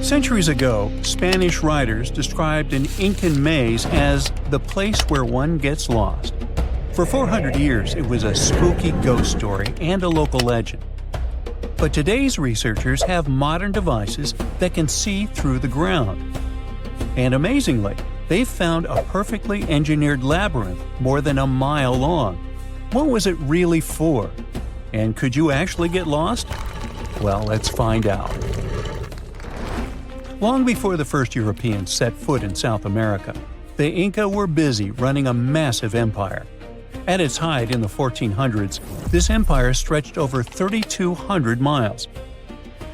Centuries ago, Spanish writers described an Incan maze as the place where one gets lost. For 400 years, it was a spooky ghost story and a local legend. But today's researchers have modern devices that can see through the ground. And amazingly, they've found a perfectly engineered labyrinth more than a mile long. What was it really for? And could you actually get lost? Well, let's find out. Long before the first Europeans set foot in South America, the Inca were busy running a massive empire. At its height in the 1400s, this empire stretched over 3,200 miles.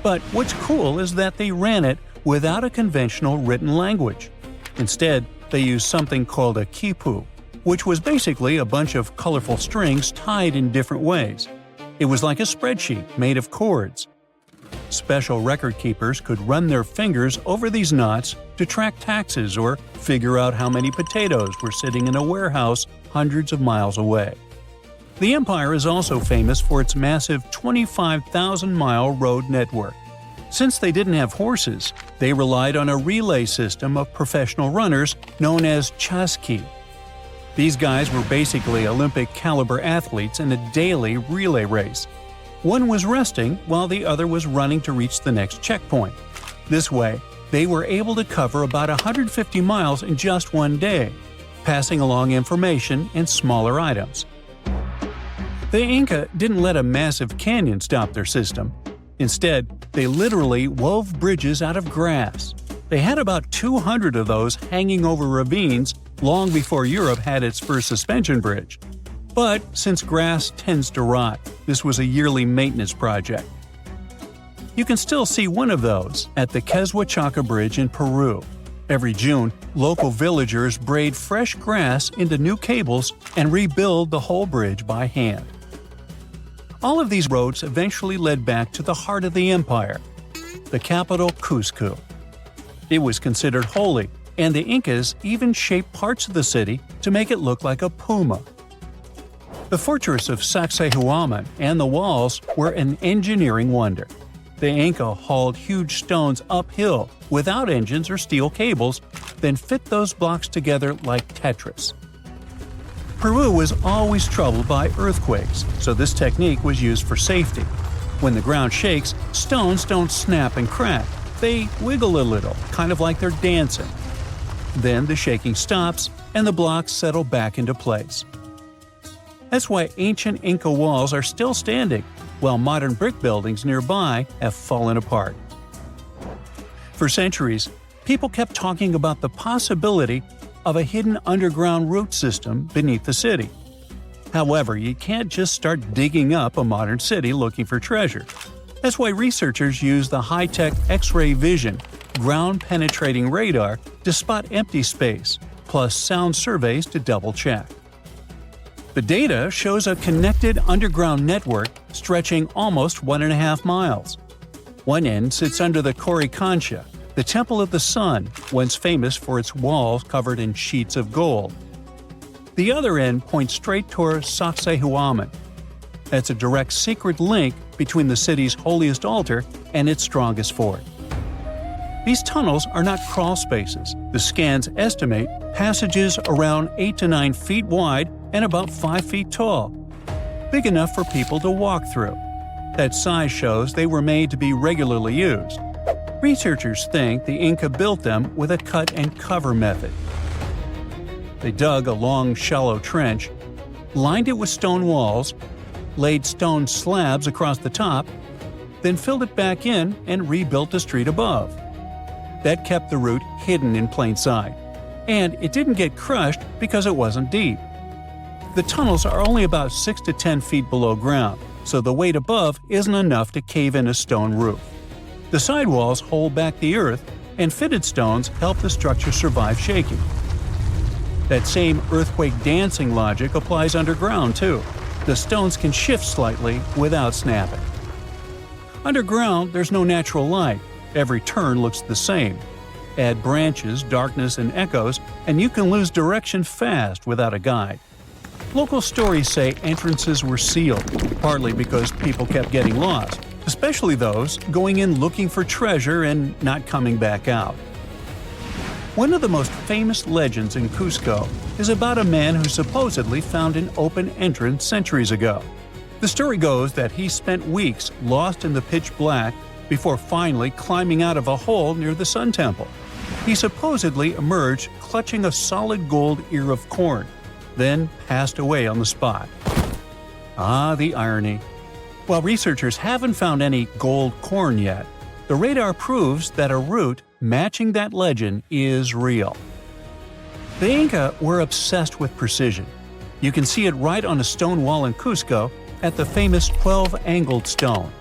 But what's cool is that they ran it without a conventional written language. Instead, they used something called a quipu, which was basically a bunch of colorful strings tied in different ways. It was like a spreadsheet made of chords. Special record keepers could run their fingers over these knots to track taxes or figure out how many potatoes were sitting in a warehouse hundreds of miles away. The empire is also famous for its massive 25,000-mile road network. Since they didn't have horses, they relied on a relay system of professional runners known as chasqui. These guys were basically Olympic-caliber athletes in a daily relay race. One was resting while the other was running to reach the next checkpoint. This way, they were able to cover about 150 miles in just one day, passing along information and smaller items. The Inca didn't let a massive canyon stop their system. Instead, they literally wove bridges out of grass. They had about 200 of those hanging over ravines long before Europe had its first suspension bridge. But since grass tends to rot, this was a yearly maintenance project. You can still see one of those at the Quetzalcoatl Bridge in Peru. Every June, local villagers braid fresh grass into new cables and rebuild the whole bridge by hand. All of these roads eventually led back to the heart of the empire, the capital Cusco. It was considered holy, and the Incas even shaped parts of the city to make it look like a puma. The fortress of Sacsayhuaman and the walls were an engineering wonder. The Inca hauled huge stones uphill without engines or steel cables, then fit those blocks together like Tetris. Peru was always troubled by earthquakes, so this technique was used for safety. When the ground shakes, stones don't snap and crack. They wiggle a little, kind of like they're dancing. Then the shaking stops, and the blocks settle back into place. That's why ancient Inca walls are still standing, while modern brick buildings nearby have fallen apart. For centuries, people kept talking about the possibility of a hidden underground root system beneath the city. However, you can't just start digging up a modern city looking for treasure. That's why researchers use the high-tech X-ray vision, ground-penetrating radar to spot empty space, plus sound surveys to double-check. The data shows a connected underground network stretching almost 1.5 miles. One end sits under the Coricancha, the Temple of the Sun, once famous for its walls covered in sheets of gold. The other end points straight toward Sacsayhuaman. That's a direct secret link between the city's holiest altar and its strongest fort. These tunnels are not crawl spaces. The scans estimate passages around 8 to 9 feet wide and about 5 feet tall, big enough for people to walk through. That size shows they were made to be regularly used. Researchers think the Inca built them with a cut-and-cover method. They dug a long, shallow trench, lined it with stone walls, laid stone slabs across the top, then filled it back in and rebuilt the street above. That kept the route hidden in plain sight. And it didn't get crushed because it wasn't deep. The tunnels are only about 6 to 10 feet below ground, so the weight above isn't enough to cave in a stone roof. The sidewalls hold back the earth, and fitted stones help the structure survive shaking. That same earthquake dancing logic applies underground, too. The stones can shift slightly without snapping. Underground, there's no natural light. Every turn looks the same. Add branches, darkness, and echoes, and you can lose direction fast without a guide. Local stories say entrances were sealed, partly because people kept getting lost, especially those going in looking for treasure and not coming back out. One of the most famous legends in Cusco is about a man who supposedly found an open entrance centuries ago. The story goes that he spent weeks lost in the pitch black before finally climbing out of a hole near the Sun Temple. He supposedly emerged clutching a solid gold ear of corn, then passed away on the spot. Ah, the irony. While researchers haven't found any gold corn yet, the radar proves that a route matching that legend is real. The Inca were obsessed with precision. You can see it right on a stone wall in Cusco at the famous 12-angled stone.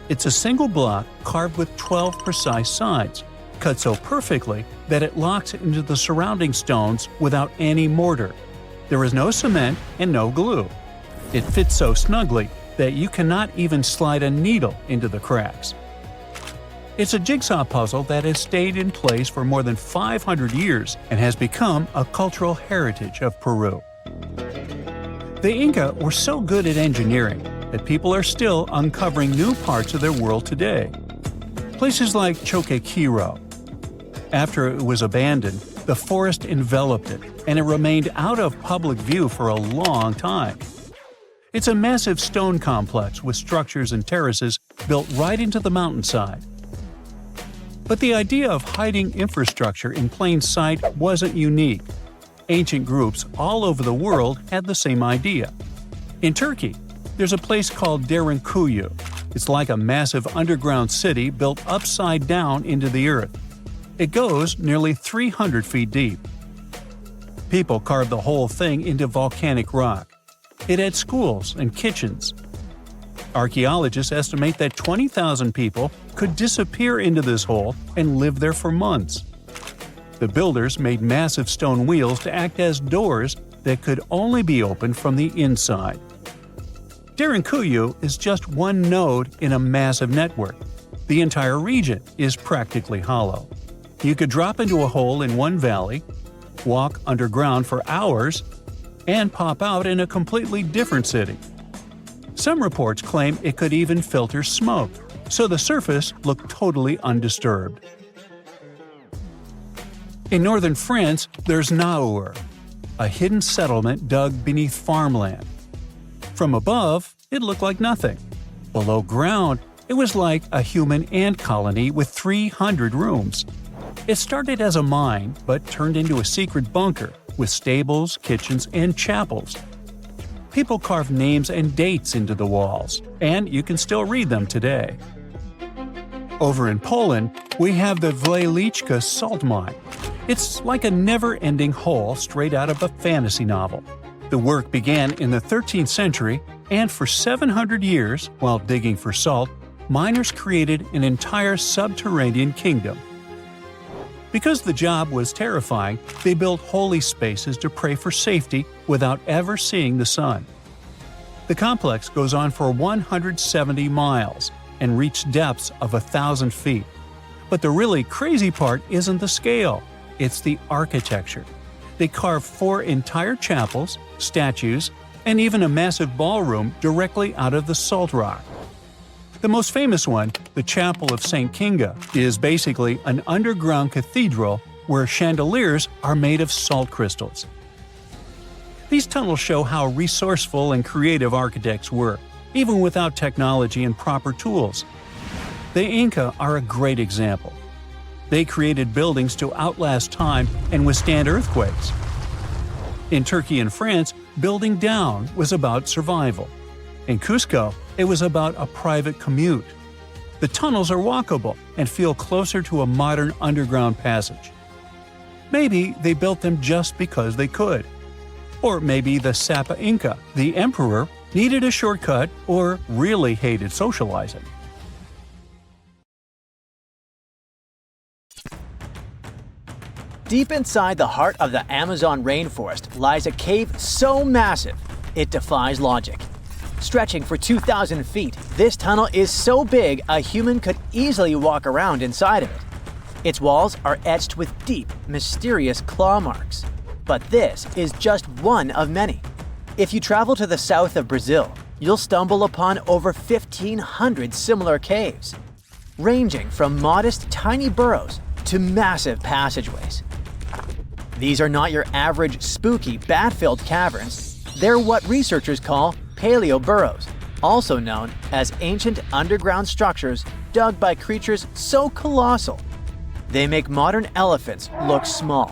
It's a single block carved with 12 precise sides, cut so perfectly that it locks into the surrounding stones without any mortar. There is no cement and no glue. It fits so snugly that you cannot even slide a needle into the cracks. It's a jigsaw puzzle that has stayed in place for more than 500 years and has become a cultural heritage of Peru. The Inca were so good at engineering that people are still uncovering new parts of their world today. Places like Choquequirao. After it was abandoned, the forest enveloped it, and it remained out of public view for a long time. It's a massive stone complex with structures and terraces built right into the mountainside. But the idea of hiding infrastructure in plain sight wasn't unique. Ancient groups all over the world had the same idea. In Turkey, there's a place called Derinkuyu. It's like a massive underground city built upside down into the earth. It goes nearly 300 feet deep. People carved the whole thing into volcanic rock. It had schools and kitchens. Archaeologists estimate that 20,000 people could disappear into this hole and live there for months. The builders made massive stone wheels to act as doors that could only be opened from the inside. Derinkuyu is just one node in a massive network. The entire region is practically hollow. You could drop into a hole in one valley, walk underground for hours, and pop out in a completely different city. Some reports claim it could even filter smoke, so the surface looked totally undisturbed. In northern France, there's Naur, a hidden settlement dug beneath farmland. From above, it looked like nothing. Below ground, it was like a human ant colony with 300 rooms. It started as a mine, but turned into a secret bunker with stables, kitchens, and chapels. People carved names and dates into the walls, and you can still read them today. Over in Poland, we have the Wlejliczka salt mine. It's like a never-ending hole straight out of a fantasy novel. The work began in the 13th century, and for 700 years, while digging for salt, miners created an entire subterranean kingdom. Because the job was terrifying, they built holy spaces to pray for safety without ever seeing the sun. The complex goes on for 170 miles and reached depths of 1,000 feet. But the really crazy part isn't the scale, it's the architecture. They carved 4 entire chapels, statues, and even a massive ballroom directly out of the salt rock. The most famous one, the Chapel of St. Kinga, is basically an underground cathedral where chandeliers are made of salt crystals. These tunnels show how resourceful and creative architects were, even without technology and proper tools. The Inca are a great example. They created buildings to outlast time and withstand earthquakes. In Turkey and France, building down was about survival. In Cusco, it was about a private commute. The tunnels are walkable and feel closer to a modern underground passage. Maybe they built them just because they could. Or maybe the Sapa Inca, the emperor, needed a shortcut or really hated socializing. Deep inside the heart of the Amazon rainforest lies a cave so massive, it defies logic. Stretching for 2,000 feet, this tunnel is so big a human could easily walk around inside of it. Its walls are etched with deep, mysterious claw marks. But this is just one of many. If you travel to the south of Brazil, you'll stumble upon over 1,500 similar caves, ranging from modest tiny burrows to massive passageways. These are not your average spooky, bat-filled caverns. They're what researchers call paleo burrows, also known as ancient underground structures dug by creatures so colossal they make modern elephants look small.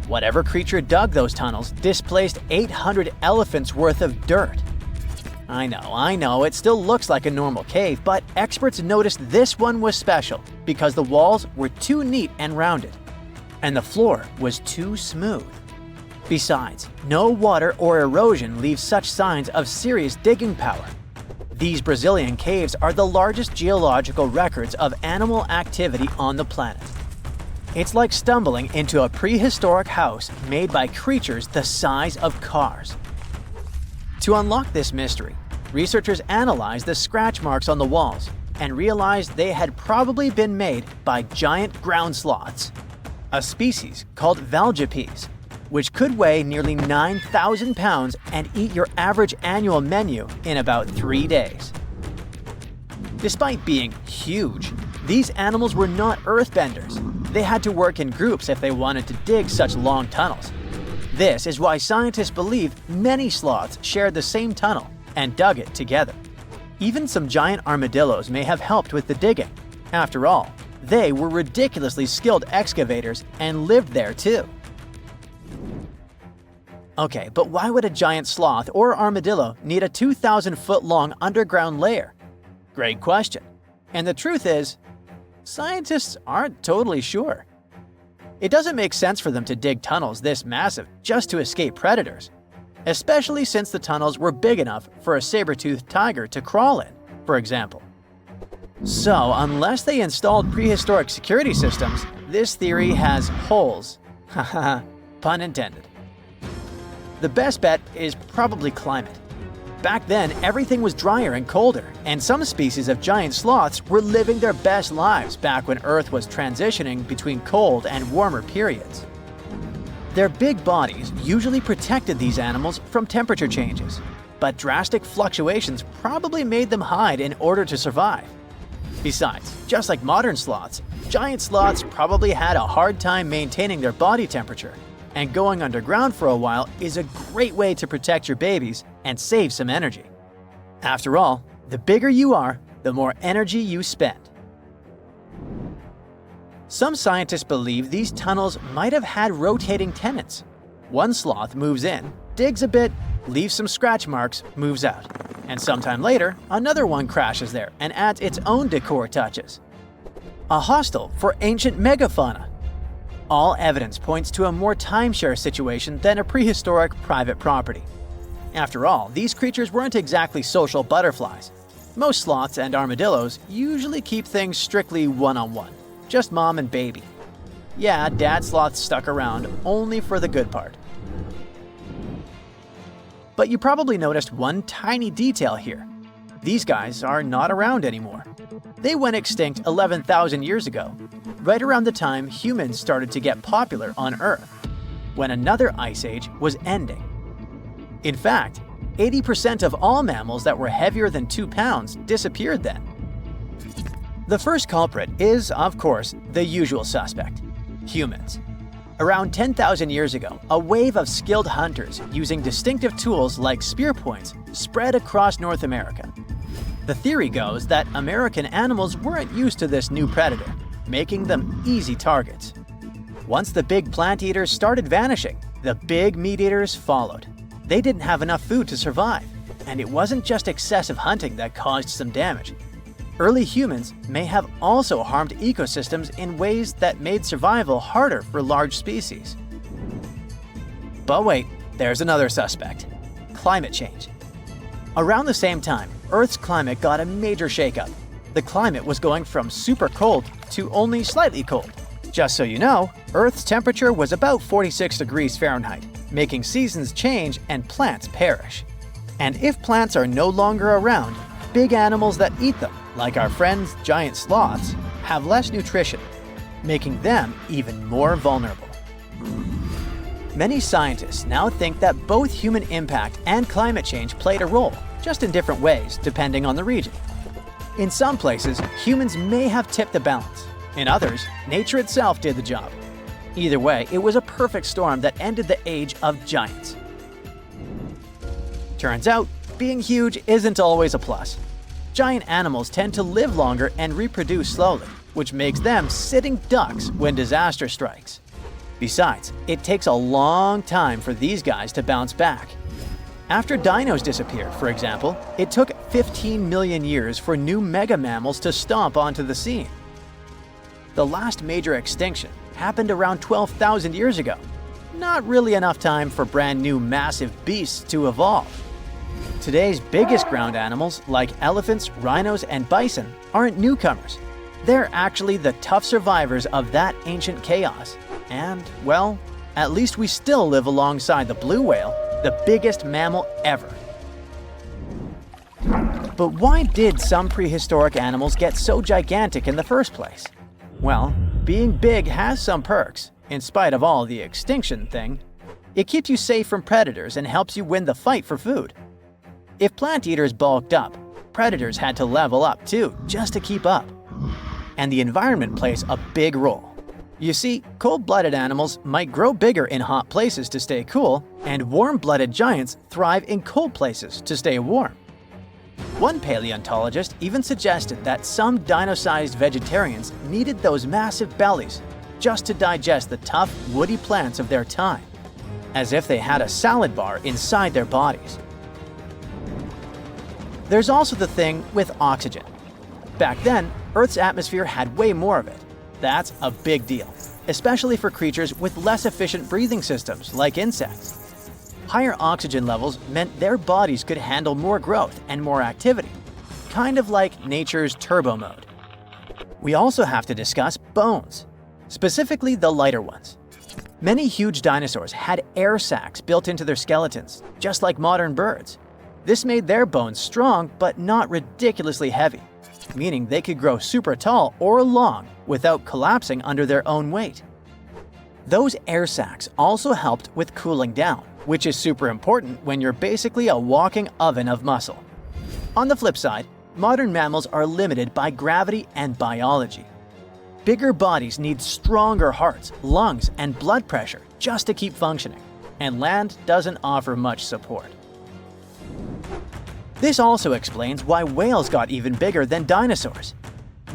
Whatever creature dug those tunnels displaced 800 elephants worth of dirt. I know, it still looks like a normal cave, but experts noticed this one was special because the walls were too neat and rounded, and the floor was too smooth. Besides, no water or erosion leaves such signs of serious digging power. These Brazilian caves are the largest geological records of animal activity on the planet. It's like stumbling into a prehistoric house made by creatures the size of cars. To unlock this mystery, researchers analyzed the scratch marks on the walls and realized they had probably been made by giant ground sloths, a species called valgipes, which could weigh nearly 9,000 pounds and eat your average annual menu in about 3 days. Despite being huge, these animals were not earthbenders. They had to work in groups if they wanted to dig such long tunnels. This is why scientists believe many sloths shared the same tunnel and dug it together. Even some giant armadillos may have helped with the digging. After all, they were ridiculously skilled excavators and lived there too. Okay, but why would a giant sloth or armadillo need a 2,000-foot-long underground lair? Great question. And the truth is, scientists aren't totally sure. It doesn't make sense for them to dig tunnels this massive just to escape predators, especially since the tunnels were big enough for a saber-toothed tiger to crawl in, for example. So, unless they installed prehistoric security systems, this theory has holes. Haha, pun intended. The best bet is probably climate. Back then, everything was drier and colder, and some species of giant sloths were living their best lives back when Earth was transitioning between cold and warmer periods. Their big bodies usually protected these animals from temperature changes, but drastic fluctuations probably made them hide in order to survive. Besides, just like modern sloths, giant sloths probably had a hard time maintaining their body temperature, and going underground for a while is a great way to protect your babies and save some energy. After all, the bigger you are, the more energy you spend. Some scientists believe these tunnels might have had rotating tenants. One sloth moves in, digs a bit, leaves some scratch marks, moves out. And sometime later, another one crashes there and adds its own decor touches. A hostel for ancient megafauna. All evidence points to a more timeshare situation than a prehistoric private property. After all, these creatures weren't exactly social butterflies. Most sloths and armadillos usually keep things strictly one-on-one, just mom and baby. Yeah, dad sloth stuck around only for the good part. But you probably noticed one tiny detail here. These guys are not around anymore. They went extinct 11,000 years ago, right around the time humans started to get popular on Earth, when another ice age was ending. In fact, 80% of all mammals that were heavier than 2 pounds disappeared then. The first culprit is, of course, the usual suspect: humans. Around 10,000 years ago, a wave of skilled hunters using distinctive tools like spear points spread across North America. The theory goes that American animals weren't used to this new predator, making them easy targets. Once the big plant eaters started vanishing, the big meat eaters followed. They didn't have enough food to survive, and it wasn't just excessive hunting that caused some damage. Early humans may have also harmed ecosystems in ways that made survival harder for large species. But wait, there's another suspect: climate change. Around the same time, Earth's climate got a major shakeup. The climate was going from super cold to only slightly cold. Just so you know, Earth's temperature was about 46 degrees Fahrenheit, making seasons change and plants perish. And if plants are no longer around, big animals that eat them, like our friends giant sloths, have less nutrition, making them even more vulnerable. Many scientists now think that both human impact and climate change played a role, just in different ways depending on the region. In some places, humans may have tipped the balance. In others, nature itself did the job. Either way, it was a perfect storm that ended the age of giants. Turns out, being huge isn't always a plus. Giant animals tend to live longer and reproduce slowly, which makes them sitting ducks when disaster strikes. Besides, it takes a long time for these guys to bounce back. After dinos disappeared, for example, it took 15 million years for new mega mammals to stomp onto the scene. The last major extinction happened around 12,000 years ago. Not really enough time for brand new massive beasts to evolve. Today's biggest ground animals, like elephants, rhinos, and bison, aren't newcomers. They're actually the tough survivors of that ancient chaos. And, well, at least we still live alongside the blue whale, the biggest mammal ever. But why did some prehistoric animals get so gigantic in the first place? Well, being big has some perks, in spite of all the extinction thing. It keeps you safe from predators and helps you win the fight for food. If plant eaters bulked up, predators had to level up too, just to keep up. And the environment plays a big role. You see, cold-blooded animals might grow bigger in hot places to stay cool, and warm-blooded giants thrive in cold places to stay warm. One paleontologist even suggested that some dino-sized vegetarians needed those massive bellies just to digest the tough, woody plants of their time, as if they had a salad bar inside their bodies. There's also the thing with oxygen. Back then, Earth's atmosphere had way more of it. That's a big deal, especially for creatures with less efficient breathing systems like insects. Higher oxygen levels meant their bodies could handle more growth and more activity, kind of like nature's turbo mode. We also have to discuss bones, specifically the lighter ones. Many huge dinosaurs had air sacs built into their skeletons, just like modern birds. This made their bones strong but not ridiculously heavy, meaning they could grow super tall or long without collapsing under their own weight. Those air sacs also helped with cooling down, which is super important when you're basically a walking oven of muscle. On the flip side, modern mammals are limited by gravity and biology. Bigger bodies need stronger hearts, lungs, and blood pressure just to keep functioning, and land doesn't offer much support. This also explains why whales got even bigger than dinosaurs.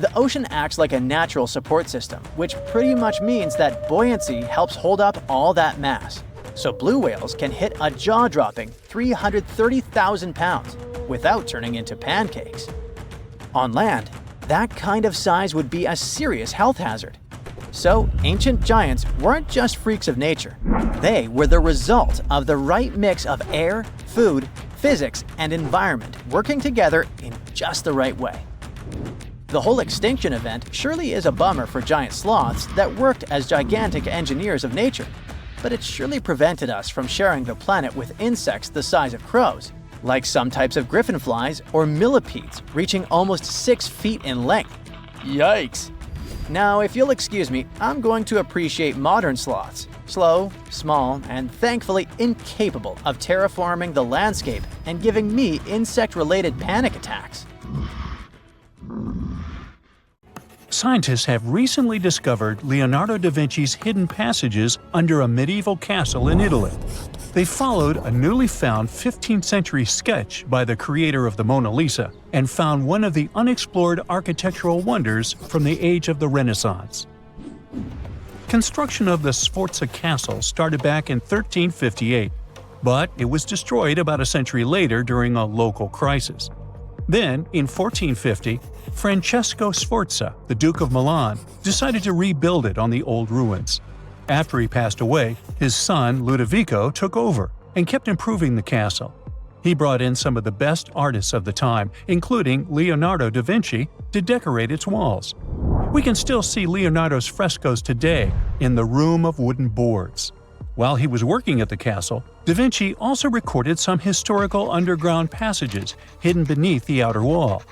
The ocean acts like a natural support system, which pretty much means that buoyancy helps hold up all that mass. So blue whales can hit a jaw-dropping 330,000 pounds without turning into pancakes. On land, that kind of size would be a serious health hazard. So ancient giants weren't just freaks of nature. They were the result of the right mix of air, food, physics, and environment working together in just the right way. The whole extinction event surely is a bummer for giant sloths that worked as gigantic engineers of nature, but it surely prevented us from sharing the planet with insects the size of crows, like some types of griffinflies or millipedes reaching almost 6 feet in length. Yikes! Now, if you'll excuse me, I'm going to appreciate modern sloths. Slow, small, and thankfully incapable of terraforming the landscape and giving me insect-related panic attacks. Scientists have recently discovered Leonardo da Vinci's hidden passages under a medieval castle in Italy. They followed a newly found 15th century sketch by the creator of the Mona Lisa and found one of the unexplored architectural wonders from the age of the Renaissance. Construction of the Sforza Castle started back in 1358, but it was destroyed about a century later during a local crisis. Then, in 1450, Francesco Sforza, the Duke of Milan, decided to rebuild it on the old ruins. After he passed away, his son Ludovico took over and kept improving the castle. He brought in some of the best artists of the time, including Leonardo da Vinci, to decorate its walls. We can still see Leonardo's frescoes today in the Room of Wooden Boards. While he was working at the castle, da Vinci also recorded some historical underground passages hidden beneath the outer wall.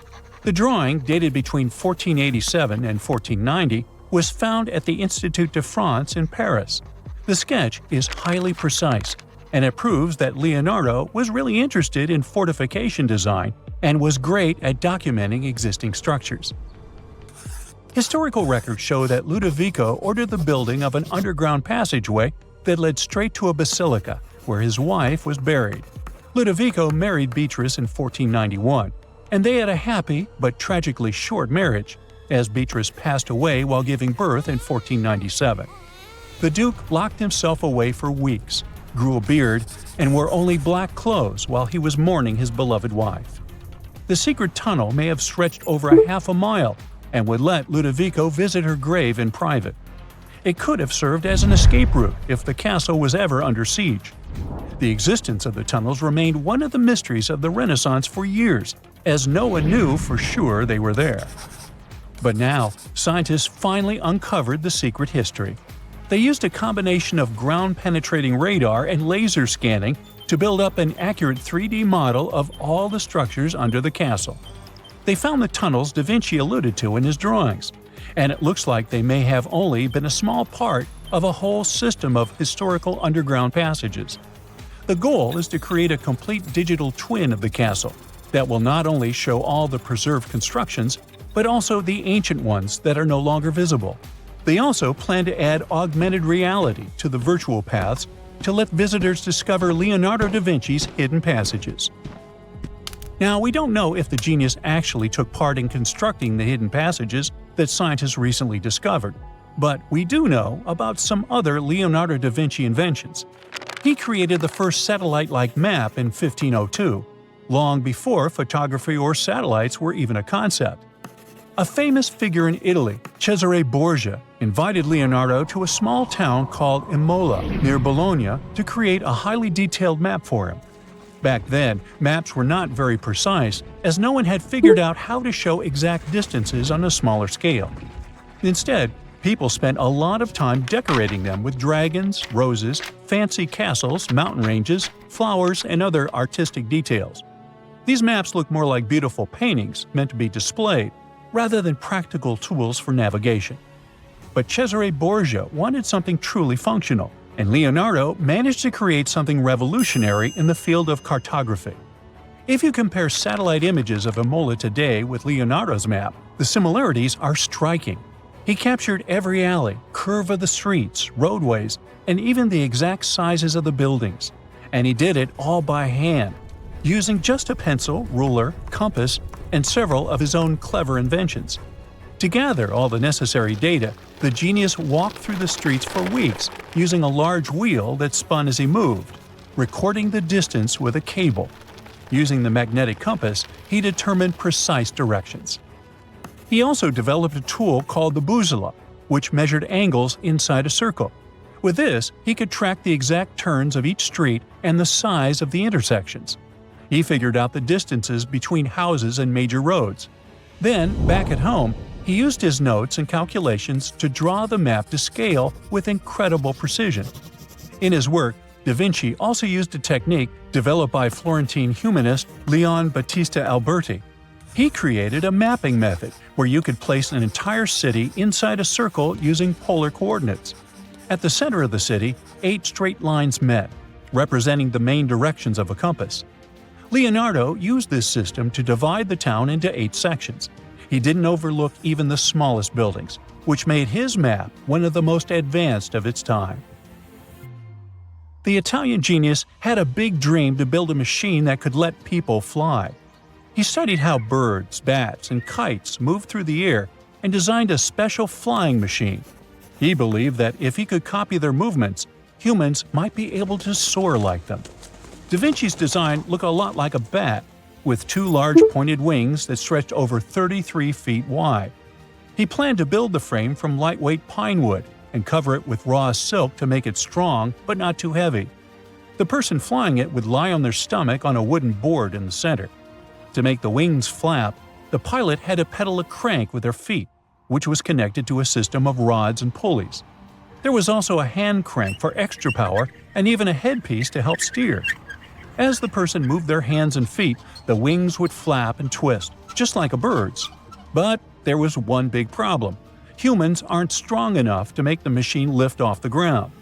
The drawing, dated between 1487 and 1490, was found at the Institut de France in Paris. The sketch is highly precise, and it proves that Leonardo was really interested in fortification design and was great at documenting existing structures. Historical records show that Ludovico ordered the building of an underground passageway that led straight to a basilica, where his wife was buried. Ludovico married Beatrice in 1491, and they had a happy but tragically short marriage, as Beatrice passed away while giving birth in 1497. The Duke locked himself away for weeks, grew a beard, and wore only black clothes while he was mourning his beloved wife. The secret tunnel may have stretched over a half a mile and would let Ludovico visit her grave in private. It could have served as an escape route if the castle was ever under siege. The existence of the tunnels remained one of the mysteries of the Renaissance for years, as no one knew for sure they were there. But now, scientists finally uncovered the secret history. They used a combination of ground-penetrating radar and laser scanning to build up an accurate 3D model of all the structures under the castle. They found the tunnels Da Vinci alluded to in his drawings, and it looks like they may have only been a small part of a whole system of historical underground passages. The goal is to create a complete digital twin of the castle that will not only show all the preserved constructions, but also the ancient ones that are no longer visible. They also plan to add augmented reality to the virtual paths to let visitors discover Leonardo da Vinci's hidden passages. Now, we don't know if the genius actually took part in constructing the hidden passages that scientists recently discovered, but we do know about some other Leonardo da Vinci inventions. He created the first satellite-like map in 1502, long before photography or satellites were even a concept. A famous figure in Italy, Cesare Borgia, invited Leonardo to a small town called Imola, near Bologna, to create a highly detailed map for him. Back then, maps were not very precise, as no one had figured out how to show exact distances on a smaller scale. Instead, people spent a lot of time decorating them with dragons, roses, fancy castles, mountain ranges, flowers, and other artistic details. These maps look more like beautiful paintings meant to be displayed, rather than practical tools for navigation. But Cesare Borgia wanted something truly functional, and Leonardo managed to create something revolutionary in the field of cartography. If you compare satellite images of Imola today with Leonardo's map, the similarities are striking. He captured every alley, curve of the streets, roadways, and even the exact sizes of the buildings. And he did it all by hand, using just a pencil, ruler, compass, and several of his own clever inventions. To gather all the necessary data, the genius walked through the streets for weeks using a large wheel that spun as he moved, recording the distance with a cable. Using the magnetic compass, he determined precise directions. He also developed a tool called the bussola, which measured angles inside a circle. With this, he could track the exact turns of each street and the size of the intersections. He figured out the distances between houses and major roads. Then, back at home, he used his notes and calculations to draw the map to scale with incredible precision. In his work, Da Vinci also used a technique developed by Florentine humanist Leon Battista Alberti. He created a mapping method where you could place an entire city inside a circle using polar coordinates. At the center of the city, 8 straight lines met, representing the main directions of a compass. Leonardo used this system to divide the town into 8 sections. He didn't overlook even the smallest buildings, which made his map one of the most advanced of its time. The Italian genius had a big dream to build a machine that could let people fly. He studied how birds, bats, and kites moved through the air and designed a special flying machine. He believed that if he could copy their movements, humans might be able to soar like them. Da Vinci's design looked a lot like a bat, with 2 large pointed wings that stretched over 33 feet wide. He planned to build the frame from lightweight pine wood and cover it with raw silk to make it strong but not too heavy. The person flying it would lie on their stomach on a wooden board in the center. To make the wings flap, the pilot had to pedal a crank with their feet, which was connected to a system of rods and pulleys. There was also a hand crank for extra power and even a headpiece to help steer. As the person moved their hands and feet, the wings would flap and twist, just like a bird's. But there was one big problem. Humans aren't strong enough to make the machine lift off the ground.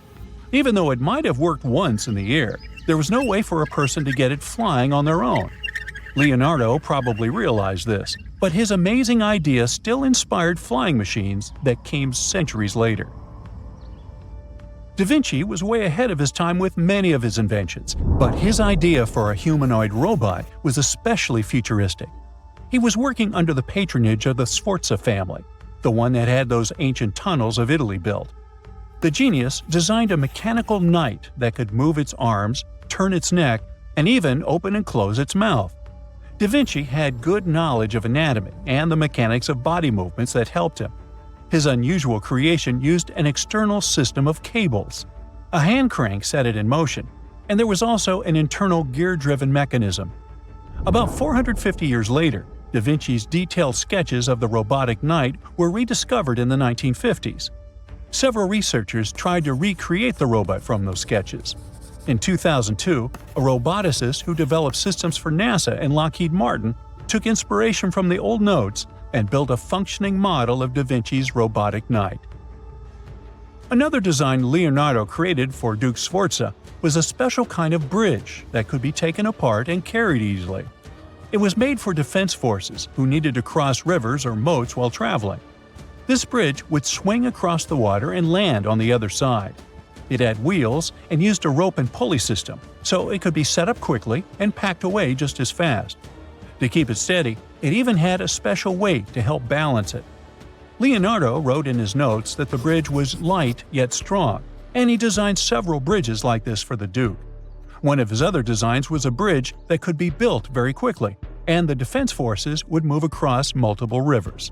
Even though it might have worked once in the air, there was no way for a person to get it flying on their own. Leonardo probably realized this, but his amazing idea still inspired flying machines that came centuries later. Da Vinci was way ahead of his time with many of his inventions, but his idea for a humanoid robot was especially futuristic. He was working under the patronage of the Sforza family, the one that had those ancient tunnels of Italy built. The genius designed a mechanical knight that could move its arms, turn its neck, and even open and close its mouth. Da Vinci had good knowledge of anatomy and the mechanics of body movements that helped him. His unusual creation used an external system of cables. A hand crank set it in motion, and there was also an internal gear-driven mechanism. About 450 years later, Da Vinci's detailed sketches of the robotic knight were rediscovered in the 1950s. Several researchers tried to recreate the robot from those sketches. In 2002, a roboticist who developed systems for NASA and Lockheed Martin took inspiration from the old notes and built a functioning model of Da Vinci's robotic knight. Another design Leonardo created for Duke Sforza was a special kind of bridge that could be taken apart and carried easily. It was made for defense forces who needed to cross rivers or moats while traveling. This bridge would swing across the water and land on the other side. It had wheels and used a rope and pulley system, so it could be set up quickly and packed away just as fast. To keep it steady, it even had a special weight to help balance it. Leonardo wrote in his notes that the bridge was light yet strong, and he designed several bridges like this for the Duke. One of his other designs was a bridge that could be built very quickly, and the defense forces would move across multiple rivers.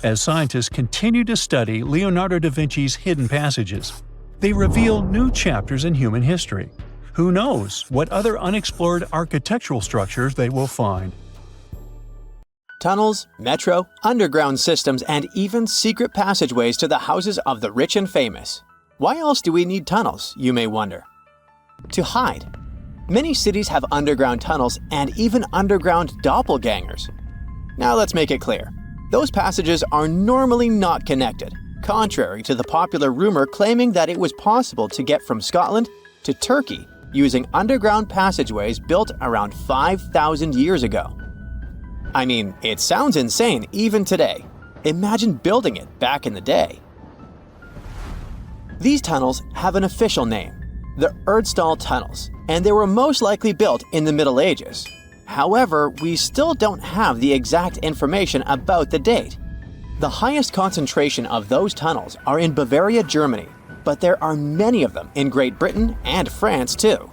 As scientists continue to study Leonardo da Vinci's hidden passages, they reveal new chapters in human history. Who knows what other unexplored architectural structures they will find? Tunnels, metro, underground systems, and even secret passageways to the houses of the rich and famous. Why else do we need tunnels, you may wonder? To hide. Many cities have underground tunnels and even underground doppelgangers. Now let's make it clear. Those passages are normally not connected, contrary to the popular rumor claiming that it was possible to get from Scotland to Turkey using underground passageways built around 5,000 years ago. I mean, it sounds insane even today. Imagine building it back in the day. These tunnels have an official name, the Erdstall Tunnels, and they were most likely built in the Middle Ages. However, we still don't have the exact information about the date. The highest concentration of those tunnels are in Bavaria, Germany, but there are many of them in Great Britain and France too.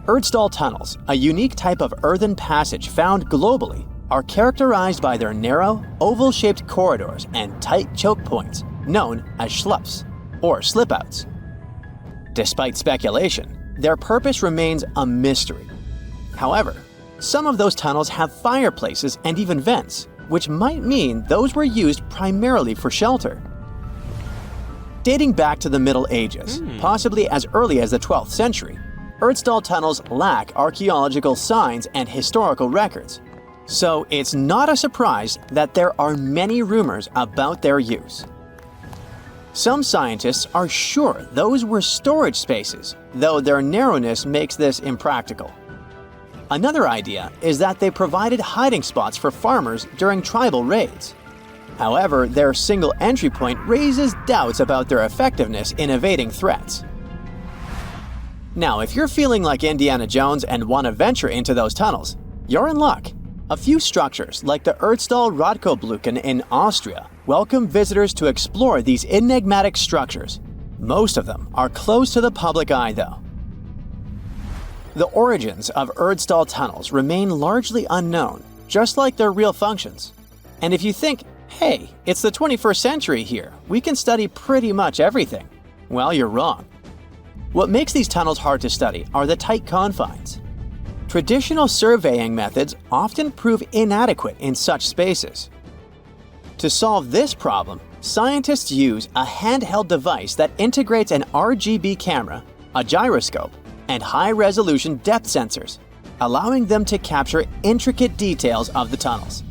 Erdstall tunnels, a unique type of earthen passage found globally, are characterized by their narrow, oval-shaped corridors and tight choke points, known as schlups, or slip-outs. Despite speculation, their purpose remains a mystery. However, some of those tunnels have fireplaces and even vents, which might mean those were used primarily for shelter. Dating back to the Middle Ages, possibly as early as the 12th century, Erdstall tunnels lack archaeological signs and historical records, so it's not a surprise that there are many rumors about their use. Some scientists are sure those were storage spaces, though their narrowness makes this impractical. Another idea is that they provided hiding spots for farmers during tribal raids. However, their single entry point raises doubts about their effectiveness in evading threats. Now, if you're feeling like Indiana Jones and want to venture into those tunnels, you're in luck. A few structures, like the Erdstall Radkobluken in Austria, welcome visitors to explore these enigmatic structures. Most of them are closed to the public eye, though. The origins of Erdstall tunnels remain largely unknown, just like their real functions. And if you think, hey, it's the 21st century here, we can study pretty much everything, well, you're wrong. What makes these tunnels hard to study are the tight confines. Traditional surveying methods often prove inadequate in such spaces. To solve this problem, scientists use a handheld device that integrates an RGB camera, a gyroscope, and high-resolution depth sensors, allowing them to capture intricate details of the tunnels.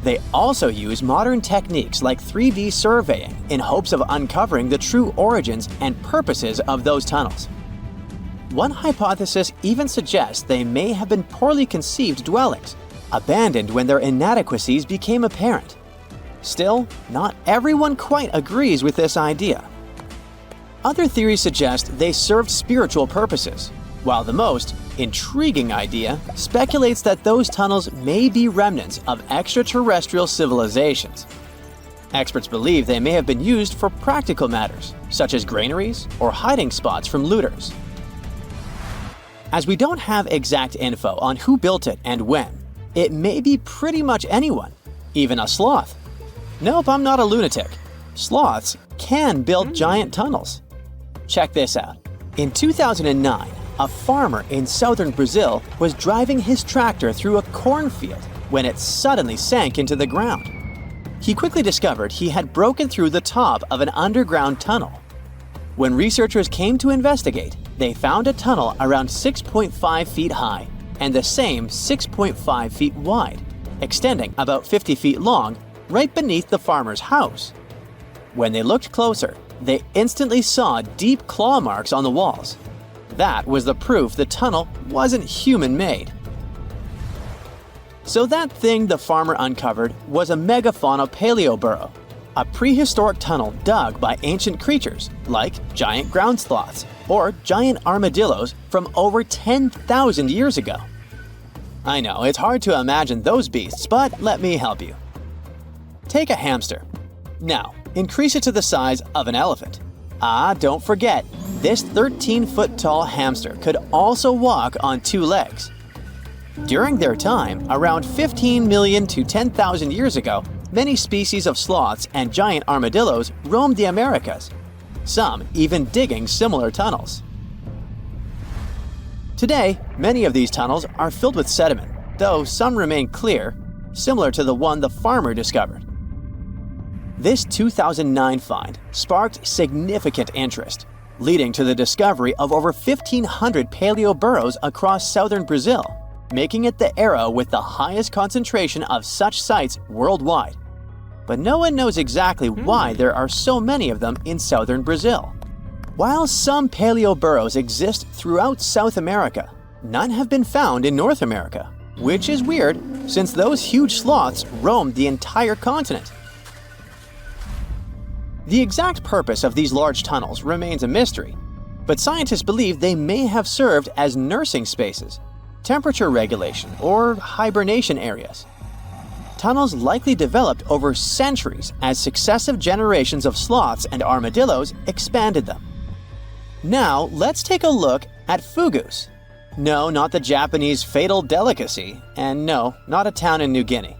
They also use modern techniques like 3D surveying in hopes of uncovering the true origins and purposes of those tunnels. One hypothesis even suggests they may have been poorly conceived dwellings, abandoned when their inadequacies became apparent. Still, not everyone quite agrees with this idea. Other theories suggest they served spiritual purposes, while the most intriguing idea speculates that those tunnels may be remnants of extraterrestrial civilizations. Experts believe they may have been used for practical matters, such as granaries or hiding spots from looters. As we don't have exact info on who built it and when, it may be pretty much anyone, even a sloth. Nope, I'm not a lunatic. Sloths can build giant tunnels. Check this out. In 2009, a farmer in southern Brazil was driving his tractor through a cornfield when it suddenly sank into the ground. He quickly discovered he had broken through the top of an underground tunnel. When researchers came to investigate, they found a tunnel around 6.5 feet high and the same 6.5 feet wide, extending about 50 feet long, right beneath the farmer's house. When they looked closer, they instantly saw deep claw marks on the walls. That was the proof the tunnel wasn't human-made. So that thing the farmer uncovered was a megafauna paleoburrow, a prehistoric tunnel dug by ancient creatures like giant ground sloths or giant armadillos from over 10,000 years ago. I know, it's hard to imagine those beasts, but let me help you. Take a hamster. Now, increase it to the size of an elephant. Don't forget, this 13-foot-tall hamster could also walk on two legs. During their time, around 15 million to 10,000 years ago, many species of sloths and giant armadillos roamed the Americas, some even digging similar tunnels. Today, many of these tunnels are filled with sediment, though some remain clear, similar to the one the farmer discovered. This 2009 find sparked significant interest, leading to the discovery of over 1,500 paleoburrows across southern Brazil, making it the era with the highest concentration of such sites worldwide. But no one knows exactly why there are so many of them in southern Brazil. While some paleoburrows exist throughout South America, none have been found in North America, which is weird since those huge sloths roamed the entire continent. The exact purpose of these large tunnels remains a mystery, but scientists believe they may have served as nursing spaces, temperature regulation, or hibernation areas. Tunnels likely developed over centuries as successive generations of sloths and armadillos expanded them. Now, let's take a look at fugus. No, not the Japanese fatal delicacy, and no, not a town in New Guinea.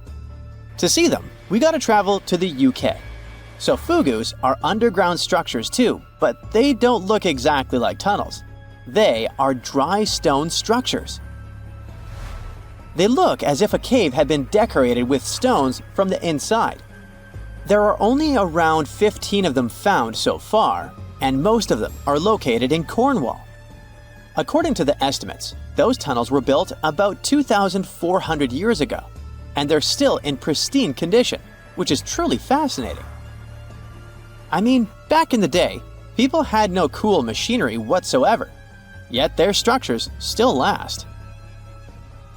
To see them, we gotta travel to the UK. So fugus are underground structures too, but they don't look exactly like tunnels. They are dry stone structures. They look as if a cave had been decorated with stones from the inside. There are only around 15 of them found so far, and most of them are located in Cornwall. According to the estimates, those tunnels were built about 2,400 years ago, and they're still in pristine condition, which is truly fascinating. I mean, back in the day, people had no cool machinery whatsoever, yet their structures still last.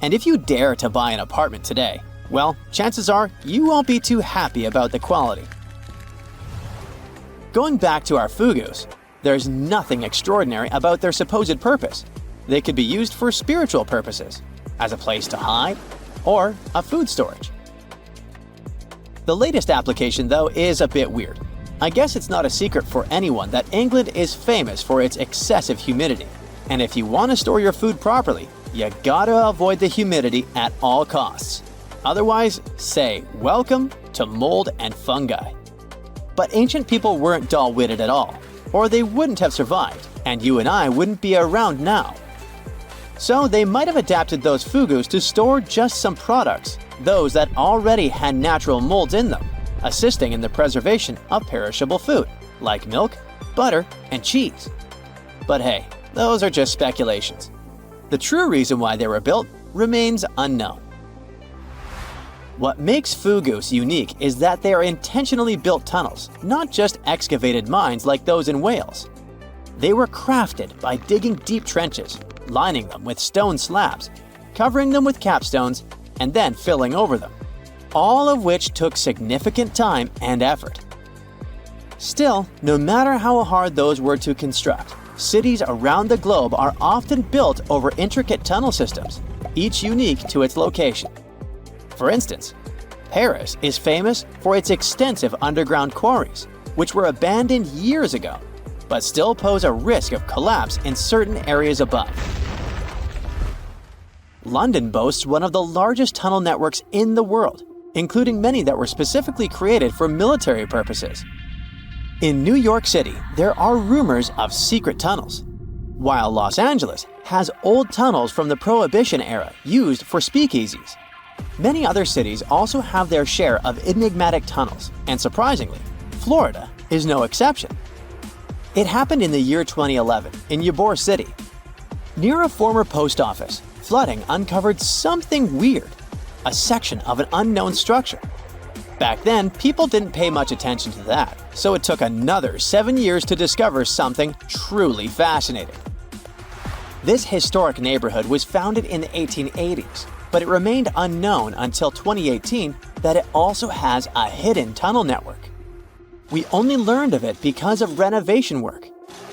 And if you dare to buy an apartment today, well, chances are you won't be too happy about the quality. Going back to our fugus, there's nothing extraordinary about their supposed purpose. They could be used for spiritual purposes, as a place to hide, or a food storage. The latest application, though, is a bit weird. I guess it's not a secret for anyone that England is famous for its excessive humidity. And if you want to store your food properly, you gotta avoid the humidity at all costs. Otherwise, say welcome to mold and fungi. But ancient people weren't dull-witted at all, or they wouldn't have survived, and you and I wouldn't be around now. So they might have adapted those fugus to store just some products, those that already had natural molds in them, assisting in the preservation of perishable food, like milk, butter, and cheese. But hey, those are just speculations. The true reason why they were built remains unknown. What makes fugus unique is that they are intentionally built tunnels, not just excavated mines like those in Wales. They were crafted by digging deep trenches, lining them with stone slabs, covering them with capstones, and then filling over them, all of which took significant time and effort. Still, no matter how hard those were to construct, cities around the globe are often built over intricate tunnel systems, each unique to its location. For instance, Paris is famous for its extensive underground quarries, which were abandoned years ago, but still pose a risk of collapse in certain areas above. London boasts one of the largest tunnel networks in the world, including many that were specifically created for military purposes. In New York City, there are rumors of secret tunnels, while Los Angeles has old tunnels from the Prohibition era used for speakeasies. Many other cities also have their share of enigmatic tunnels, and surprisingly, Florida is no exception. It happened in the year 2011 in Ybor City. Near a former post office, flooding uncovered something weird, a section of an unknown structure. Back then, people didn't pay much attention to that, so it took another 7 years to discover something truly fascinating. This historic neighborhood was founded in the 1880s, but it remained unknown until 2018 that it also has a hidden tunnel network. We only learned of it because of renovation work.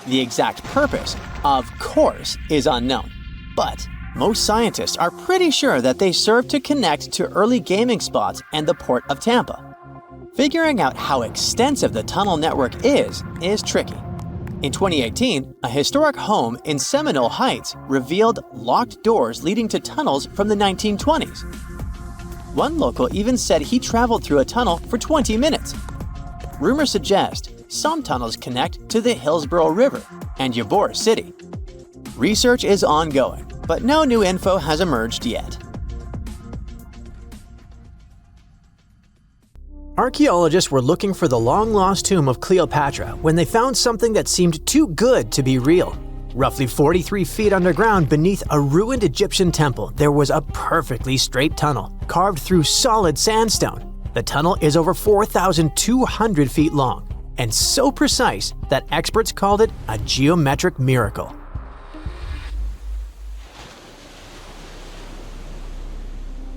The exact purpose, of course, is unknown, but most scientists are pretty sure that they serve to connect to early gaming spots and the port of Tampa. Figuring out how extensive the tunnel network is tricky. In 2018, a historic home in Seminole Heights revealed locked doors leading to tunnels from the 1920s. One local even said he traveled through a tunnel for 20 minutes. Rumors suggest some tunnels connect to the Hillsborough River and Ybor City. Research is ongoing, but no new info has emerged yet. Archaeologists were looking for the long-lost tomb of Cleopatra when they found something that seemed too good to be real. Roughly 43 feet underground beneath a ruined Egyptian temple, there was a perfectly straight tunnel, carved through solid sandstone. The tunnel is over 4,200 feet long, and so precise that experts called it a geometric miracle.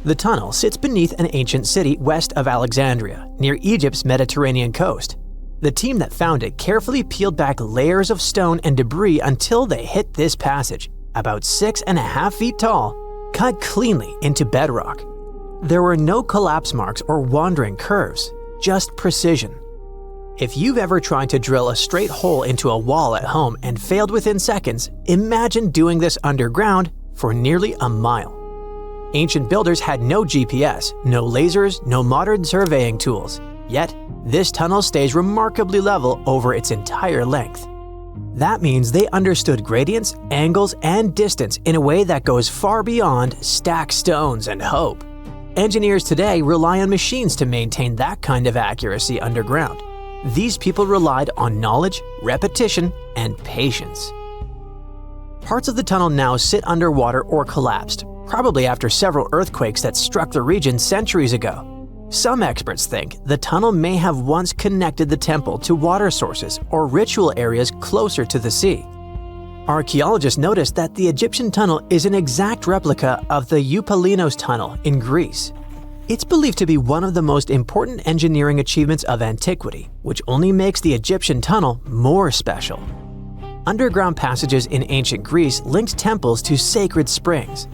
The tunnel sits beneath an ancient city west of Alexandria, near Egypt's Mediterranean coast. The team that found it carefully peeled back layers of stone and debris until they hit this passage, about 6.5 feet tall, cut cleanly into bedrock. There were no collapse marks or wandering curves, just precision. If you've ever tried to drill a straight hole into a wall at home and failed within seconds, imagine doing this underground for nearly a mile. Ancient builders had no GPS, no lasers, no modern surveying tools. Yet, this tunnel stays remarkably level over its entire length. That means they understood gradients, angles, and distance in a way that goes far beyond stack stones and hope. Engineers today rely on machines to maintain that kind of accuracy underground. These people relied on knowledge, repetition, and patience. Parts of the tunnel now sit underwater or collapsed, probably after several earthquakes that struck the region centuries ago. Some experts think the tunnel may have once connected the temple to water sources or ritual areas closer to the sea. Archaeologists noticed that the Egyptian tunnel is an exact replica of the Eupalinos tunnel in Greece. It's believed to be one of the most important engineering achievements of antiquity, which only makes the Egyptian tunnel more special. Underground passages in ancient Greece linked temples to sacred springs.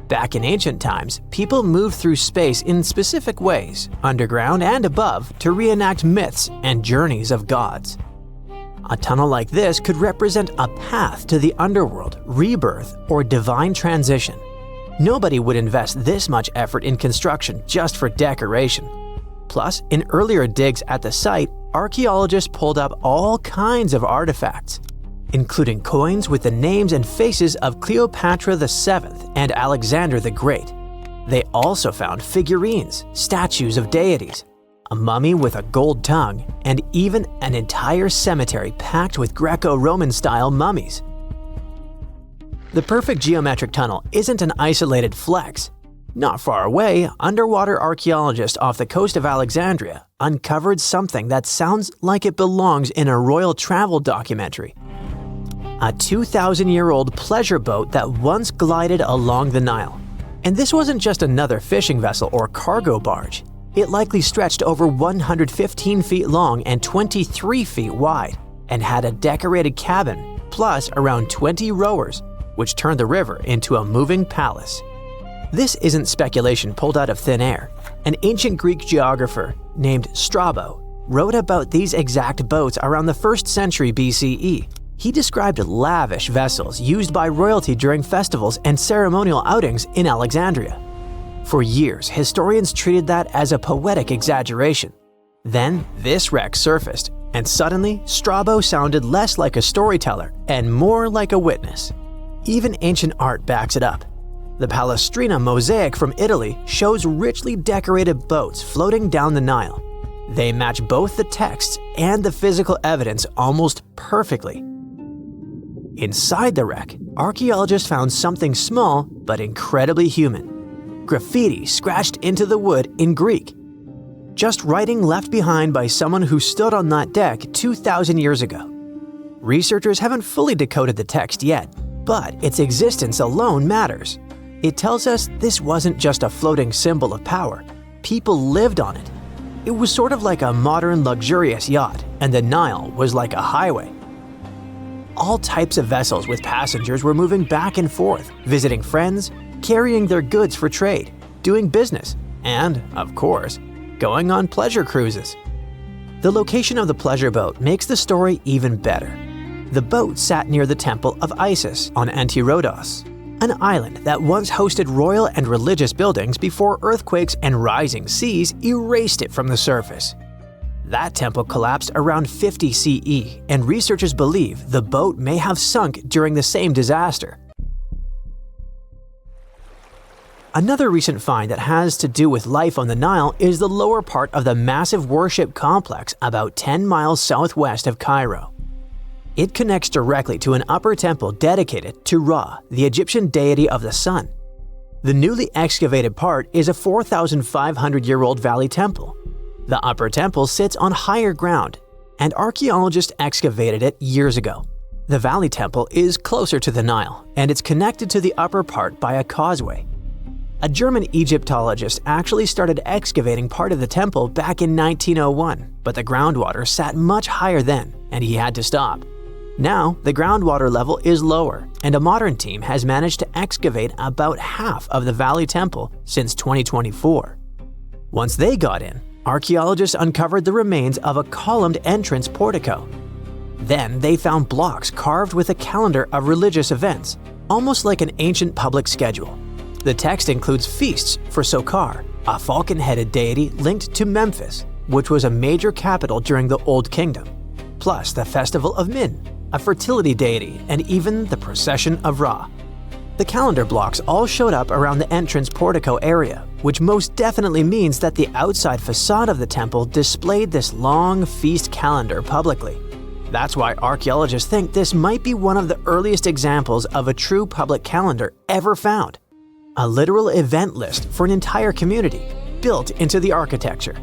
Back in ancient times, people moved through space in specific ways, underground and above, to reenact myths and journeys of gods. A tunnel like this could represent a path to the underworld, rebirth, or divine transition. Nobody would invest this much effort in construction just for decoration. Plus, in earlier digs at the site, archaeologists pulled up all kinds of artifacts, including coins with the names and faces of Cleopatra VII and Alexander the Great. They also found figurines, statues of deities, a mummy with a gold tongue, and even an entire cemetery packed with Greco-Roman style mummies. The perfect geometric tunnel isn't an isolated flex. Not far away, underwater archaeologists off the coast of Alexandria uncovered something that sounds like it belongs in a royal travel documentary. a 2,000-year-old pleasure boat that once glided along the Nile. And this wasn't just another fishing vessel or cargo barge. It likely stretched over 115 feet long and 23 feet wide, and had a decorated cabin, plus around 20 rowers, which turned the river into a moving palace. This isn't speculation pulled out of thin air. An ancient Greek geographer named Strabo wrote about these exact boats around the 1st century BCE. He described lavish vessels used by royalty during festivals and ceremonial outings in Alexandria. For years, historians treated that as a poetic exaggeration. Then, this wreck surfaced, and suddenly, Strabo sounded less like a storyteller and more like a witness. Even ancient art backs it up. The Palestrina mosaic from Italy shows richly decorated boats floating down the Nile. They match both the texts and the physical evidence almost perfectly. Inside the wreck, archaeologists found something small but incredibly human. Graffiti scratched into the wood in Greek. Just writing left behind by someone who stood on that deck 2,000 years ago. Researchers haven't fully decoded the text yet, but its existence alone matters. It tells us this wasn't just a floating symbol of power. People lived on it. It was sort of like a modern luxurious yacht, and the Nile was like a highway. All types of vessels with passengers were moving back and forth, visiting friends, carrying their goods for trade, doing business, and, of course, going on pleasure cruises. The location of the pleasure boat makes the story even better. The boat sat near the temple of Isis on Antirodos, an island that once hosted royal and religious buildings before earthquakes and rising seas erased it from the surface. That temple collapsed around 50 CE, and researchers believe the boat may have sunk during the same disaster. Another recent find that has to do with life on the Nile is the lower part of the massive worship complex about 10 miles southwest of Cairo. It connects directly to an upper temple dedicated to Ra, the Egyptian deity of the sun. The newly excavated part is a 4,500-year-old valley temple. The upper temple sits on higher ground, and archaeologists excavated it years ago. The valley temple is closer to the Nile, and it's connected to the upper part by a causeway. A German Egyptologist actually started excavating part of the temple back in 1901, but the groundwater sat much higher then, and he had to stop. Now, the groundwater level is lower, and a modern team has managed to excavate about half of the valley temple since 2024. Once they got in, archaeologists uncovered the remains of a columned entrance portico. Then they found blocks carved with a calendar of religious events, almost like an ancient public schedule. The text includes feasts for Sokar, a falcon-headed deity linked to Memphis, which was a major capital during the Old Kingdom, plus the festival of Min, a fertility deity, and even the procession of Ra. The calendar blocks all showed up around the entrance portico area, which most definitely means that the outside facade of the temple displayed this long feast calendar publicly. That's why archaeologists think this might be one of the earliest examples of a true public calendar ever found. A literal event list for an entire community, built into the architecture.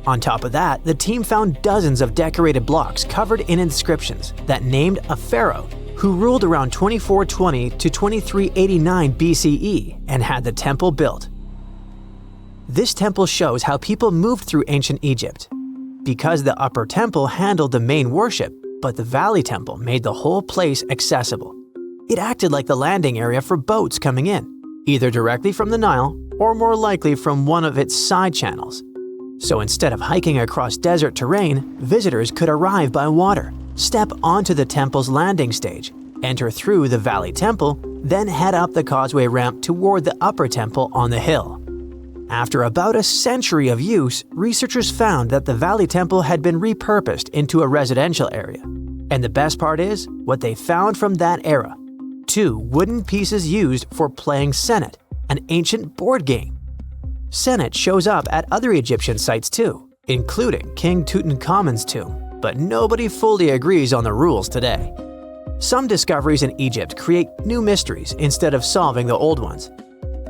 On top of that, the team found dozens of decorated blocks covered in inscriptions that named a pharaoh who ruled around 2420 to 2389 BCE and had the temple built. This temple shows how people moved through ancient Egypt. Because the upper temple handled the main worship, but the valley temple made the whole place accessible. It acted like the landing area for boats coming in, either directly from the Nile or more likely from one of its side channels. So instead of hiking across desert terrain, visitors could arrive by water, step onto the temple's landing stage, enter through the valley temple, then head up the causeway ramp toward the upper temple on the hill. After about a century of use, researchers found that the valley temple had been repurposed into a residential area. And the best part is, what they found from that era: 2 wooden pieces used for playing Senet, an ancient board game. Senet shows up at other Egyptian sites too, including King Tutankhamun's tomb, but nobody fully agrees on the rules today. Some discoveries in Egypt create new mysteries instead of solving the old ones.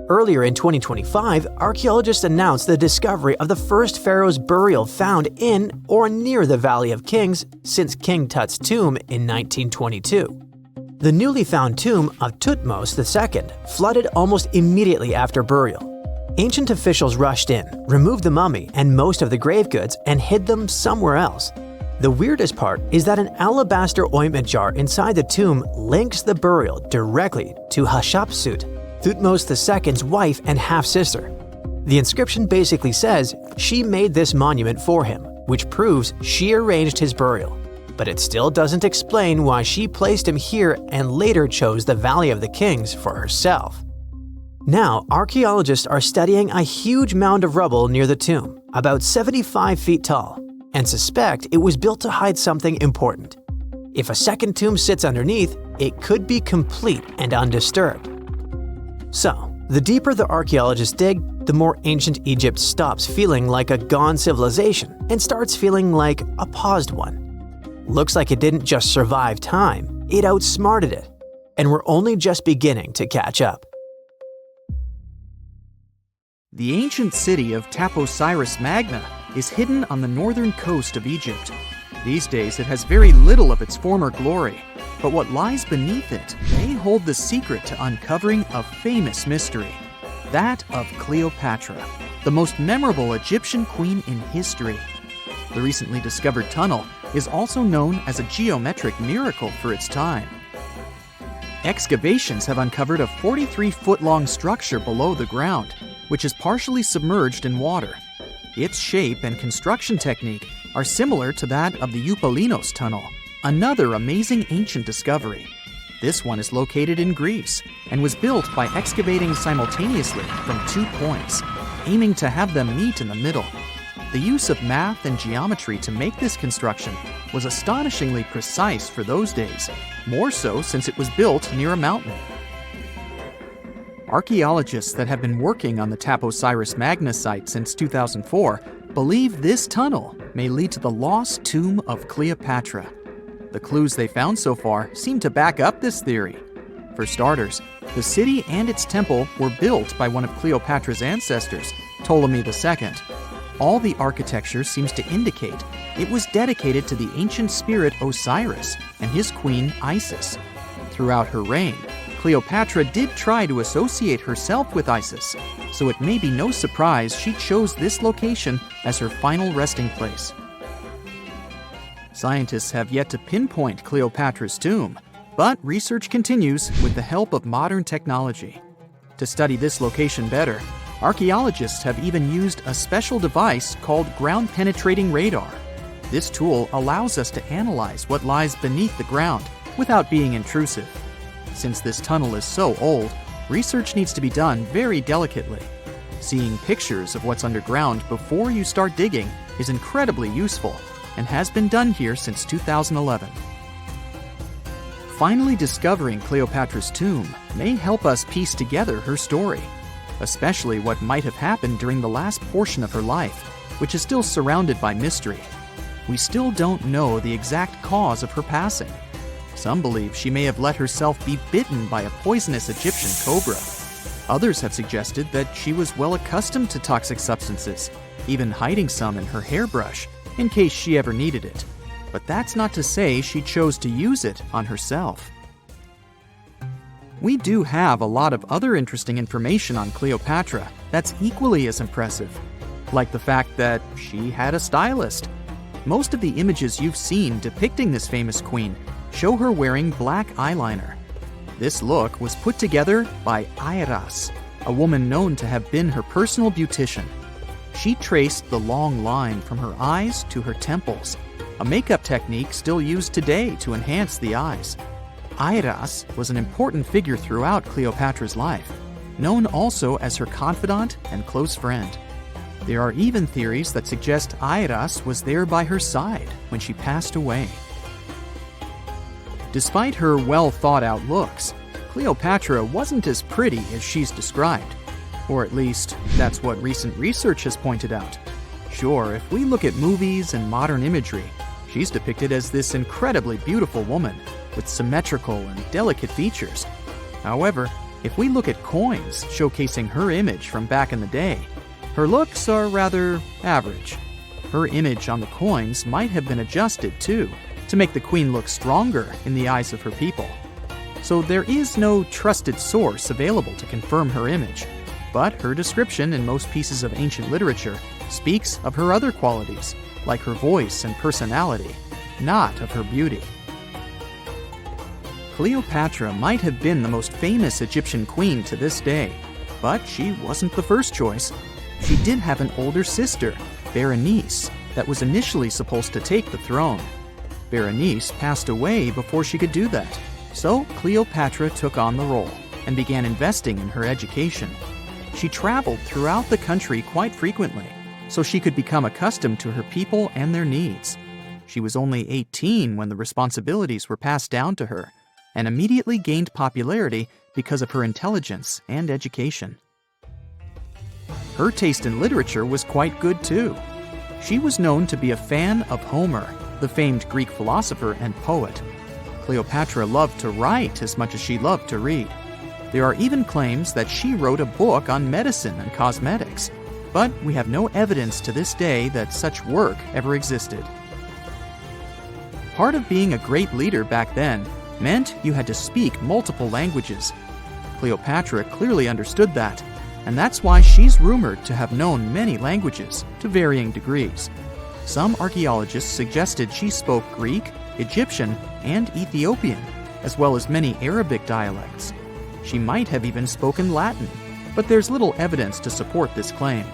Earlier in 2025, archaeologists announced the discovery of the first pharaoh's burial found in or near the Valley of Kings since King Tut's tomb in 1922. The newly found tomb of Thutmose II flooded almost immediately after burial. Ancient officials rushed in, removed the mummy and most of the grave goods, and hid them somewhere else. The weirdest part is that an alabaster ointment jar inside the tomb links the burial directly to Hatshepsut, Thutmose II's wife and half-sister. The inscription basically says she made this monument for him, which proves she arranged his burial. But it still doesn't explain why she placed him here and later chose the Valley of the Kings for herself. Now, archaeologists are studying a huge mound of rubble near the tomb, about 75 feet tall, and suspect it was built to hide something important. If a second tomb sits underneath, it could be complete and undisturbed. So, the deeper the archaeologists dig, the more ancient Egypt stops feeling like a gone civilization and starts feeling like a paused one. Looks like it didn't just survive time, it outsmarted it. And we're only just beginning to catch up. The ancient city of Taposiris Magna is hidden on the northern coast of Egypt. These days it has very little of its former glory, but what lies beneath it may hold the secret to uncovering a famous mystery, that of Cleopatra, the most memorable Egyptian queen in history. The recently discovered tunnel is also known as a geometric miracle for its time. Excavations have uncovered a 43-foot-long structure below the ground, which is partially submerged in water. Its shape and construction technique are similar to that of the Eupalinos tunnel, another amazing ancient discovery. This one is located in Greece and was built by excavating simultaneously from 2 points, aiming to have them meet in the middle. The use of math and geometry to make this construction was astonishingly precise for those days, more so since it was built near a mountain. Archaeologists that have been working on the Taposiris Magna site since 2004 believe this tunnel may lead to the lost tomb of Cleopatra. The clues they found so far seem to back up this theory. For starters, the city and its temple were built by one of Cleopatra's ancestors, Ptolemy II. All the architecture seems to indicate it was dedicated to the ancient spirit Osiris and his queen Isis. Throughout her reign, Cleopatra did try to associate herself with Isis, so it may be no surprise she chose this location as her final resting place. Scientists have yet to pinpoint Cleopatra's tomb, but research continues with the help of modern technology. To study this location better, archaeologists have even used a special device called ground-penetrating radar. This tool allows us to analyze what lies beneath the ground without being intrusive. Since this tunnel is so old, research needs to be done very delicately. Seeing pictures of what's underground before you start digging is incredibly useful and has been done here since 2011. Finally discovering Cleopatra's tomb may help us piece together her story, especially what might have happened during the last portion of her life, which is still surrounded by mystery. We still don't know the exact cause of her passing. Some believe she may have let herself be bitten by a poisonous Egyptian cobra. Others have suggested that she was well accustomed to toxic substances, even hiding some in her hairbrush in case she ever needed it. But that's not to say she chose to use it on herself. We do have a lot of other interesting information on Cleopatra that's equally as impressive, like the fact that she had a stylist. Most of the images you've seen depicting this famous queen show her wearing black eyeliner. This look was put together by Airas, a woman known to have been her personal beautician. She traced the long line from her eyes to her temples, a makeup technique still used today to enhance the eyes. Airas was an important figure throughout Cleopatra's life, known also as her confidant and close friend. There are even theories that suggest Airas was there by her side when she passed away. Despite her well-thought-out looks, Cleopatra wasn't as pretty as she's described. Or at least, that's what recent research has pointed out. Sure, if we look at movies and modern imagery, she's depicted as this incredibly beautiful woman with symmetrical and delicate features. However, if we look at coins showcasing her image from back in the day, her looks are rather average. Her image on the coins might have been adjusted, too, to make the queen look stronger in the eyes of her people. so there is no trusted source available to confirm her image. But her description in most pieces of ancient literature speaks of her other qualities, like her voice and personality, not of her beauty. Cleopatra might have been the most famous Egyptian queen to this day, but she wasn't the first choice. She did have an older sister, Berenice, that was initially supposed to take the throne. Berenice passed away before she could do that, so Cleopatra took on the role and began investing in her education. She traveled throughout the country quite frequently, so she could become accustomed to her people and their needs. She was only 18 when the responsibilities were passed down to her, and immediately gained popularity because of her intelligence and education. Her taste in literature was quite good too. She was known to be a fan of Homer, the famed Greek philosopher and poet. Cleopatra loved to write as much as she loved to read. There are even claims that she wrote a book on medicine and cosmetics, but we have no evidence to this day that such work ever existed. Part of being a great leader back then meant you had to speak multiple languages. Cleopatra clearly understood that, and that's why she's rumored to have known many languages to varying degrees. Some archaeologists suggested she spoke Greek, Egyptian, and Ethiopian, as well as many Arabic dialects. She might have even spoken Latin, but there's little evidence to support this claim.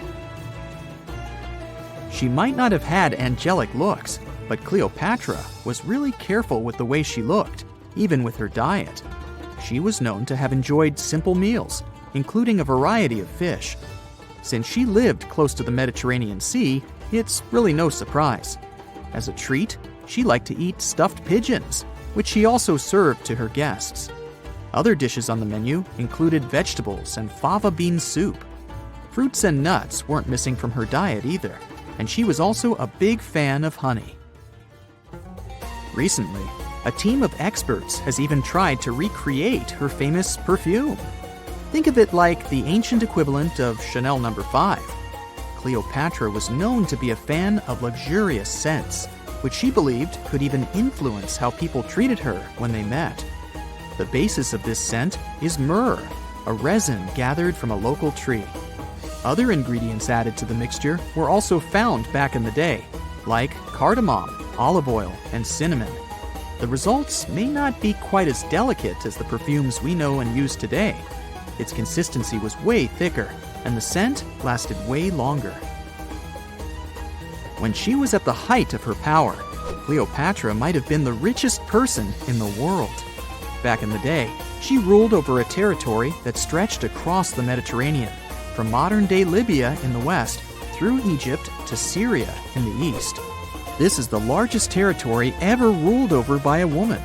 She might not have had angelic looks, but Cleopatra was really careful with the way she looked, even with her diet. She was known to have enjoyed simple meals, including a variety of fish. Since she lived close to the Mediterranean Sea, it's really no surprise. As a treat, she liked to eat stuffed pigeons, which she also served to her guests. Other dishes on the menu included vegetables and fava bean soup. Fruits and nuts weren't missing from her diet either, and she was also a big fan of honey. Recently, a team of experts has even tried to recreate her famous perfume. Think of it like the ancient equivalent of Chanel No. 5. Cleopatra was known to be a fan of luxurious scents, which she believed could even influence how people treated her when they met. The basis of this scent is myrrh, a resin gathered from a local tree. Other ingredients added to the mixture were also found back in the day, like cardamom, olive oil, and cinnamon. The results may not be quite as delicate as the perfumes we know and use today. Its consistency was way thicker, and the scent lasted way longer. When she was at the height of her power, Cleopatra might have been the richest person in the world. Back in the day, she ruled over a territory that stretched across the Mediterranean, from modern-day Libya in the west through Egypt to Syria in the east. This is the largest territory ever ruled over by a woman.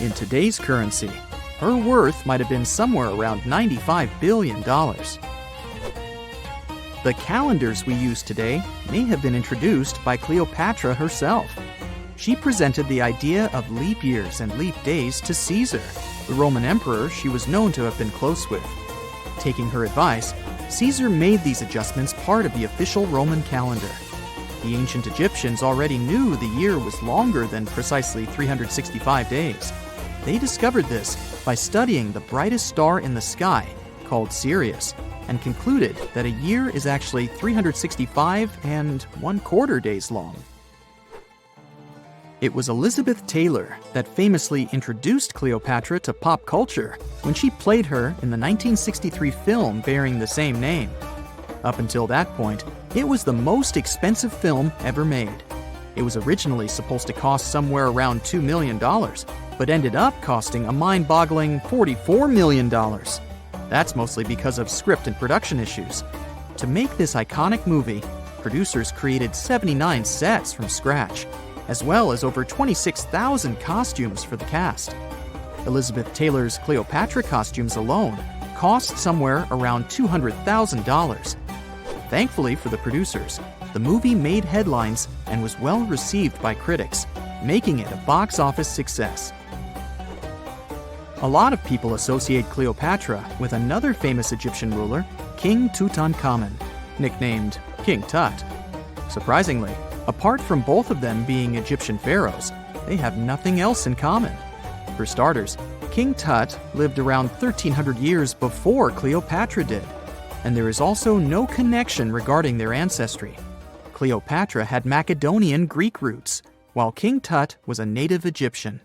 In today's currency, her worth might have been somewhere around $95 billion. The calendars we use today may have been introduced by Cleopatra herself. She presented the idea of leap years and leap days to Caesar, the Roman emperor she was known to have been close with. Taking her advice, Caesar made these adjustments part of the official Roman calendar. The ancient Egyptians already knew the year was longer than precisely 365 days. They discovered this by studying the brightest star in the sky, called Sirius, and concluded that a year is actually 365 1/4 days long. It was Elizabeth Taylor that famously introduced Cleopatra to pop culture when she played her in the 1963 film bearing the same name. Up until that point, it was the most expensive film ever made. It was originally supposed to cost somewhere around $2 million, but ended up costing a mind-boggling $44 million. That's mostly because of script and production issues. To make this iconic movie, producers created 79 sets from scratch, as well as over 26,000 costumes for the cast. Elizabeth Taylor's Cleopatra costumes alone cost somewhere around $200,000. Thankfully for the producers, the movie made headlines and was well received by critics, making it a box office success. A lot of people associate Cleopatra with another famous Egyptian ruler, King Tutankhamun, nicknamed King Tut. Surprisingly, apart from both of them being Egyptian pharaohs, they have nothing else in common. For starters, King Tut lived around 1300 years before Cleopatra did, and there is also no connection regarding their ancestry. Cleopatra had Macedonian Greek roots, while King Tut was a native Egyptian.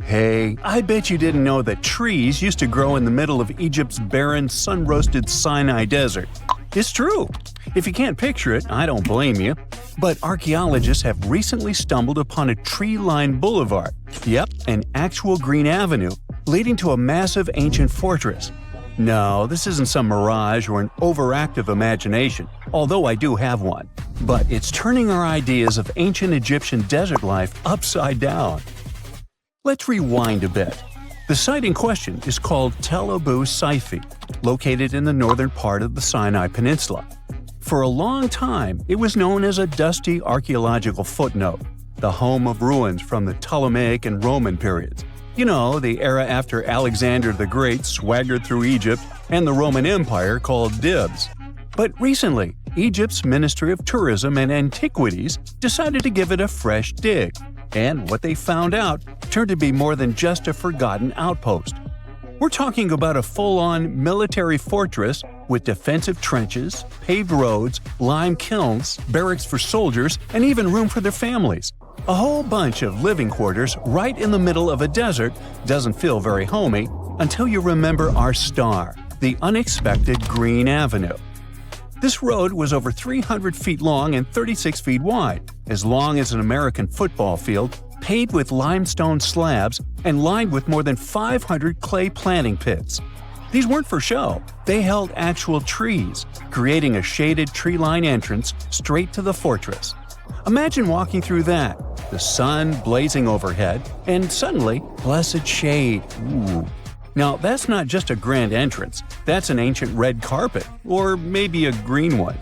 Hey, I bet you didn't know that trees used to grow in the middle of Egypt's barren, sun-roasted Sinai desert. It's true. If you can't picture it, I don't blame you. But archaeologists have recently stumbled upon a tree-lined boulevard. Yep, an actual green avenue leading to a massive ancient fortress. No, this isn't some mirage or an overactive imagination, although I do have one. But it's turning our ideas of ancient Egyptian desert life upside down. Let's rewind a bit. The site in question is called Tel Abu Saifi, located in the northern part of the Sinai Peninsula. For a long time, it was known as a dusty archaeological footnote, the home of ruins from the Ptolemaic and Roman periods. You know, the era after Alexander the Great swaggered through Egypt and the Roman Empire called dibs. But recently, Egypt's Ministry of Tourism and Antiquities decided to give it a fresh dig. And what they found out turned to be more than just a forgotten outpost. We're talking about a full-on military fortress with defensive trenches, paved roads, lime kilns, barracks for soldiers, and even room for their families. A whole bunch of living quarters right in the middle of a desert doesn't feel very homey until you remember our star, the unexpected Green Avenue. This road was over 300 feet long and 36 feet wide, as long as an American football field, paved with limestone slabs and lined with more than 500 clay planting pits. These weren't for show. They held actual trees, creating a shaded tree-line entrance straight to the fortress. Imagine walking through that, the sun blazing overhead, and suddenly, blessed shade. Ooh. Now, that's not just a grand entrance, that's an ancient red carpet, or maybe a green one.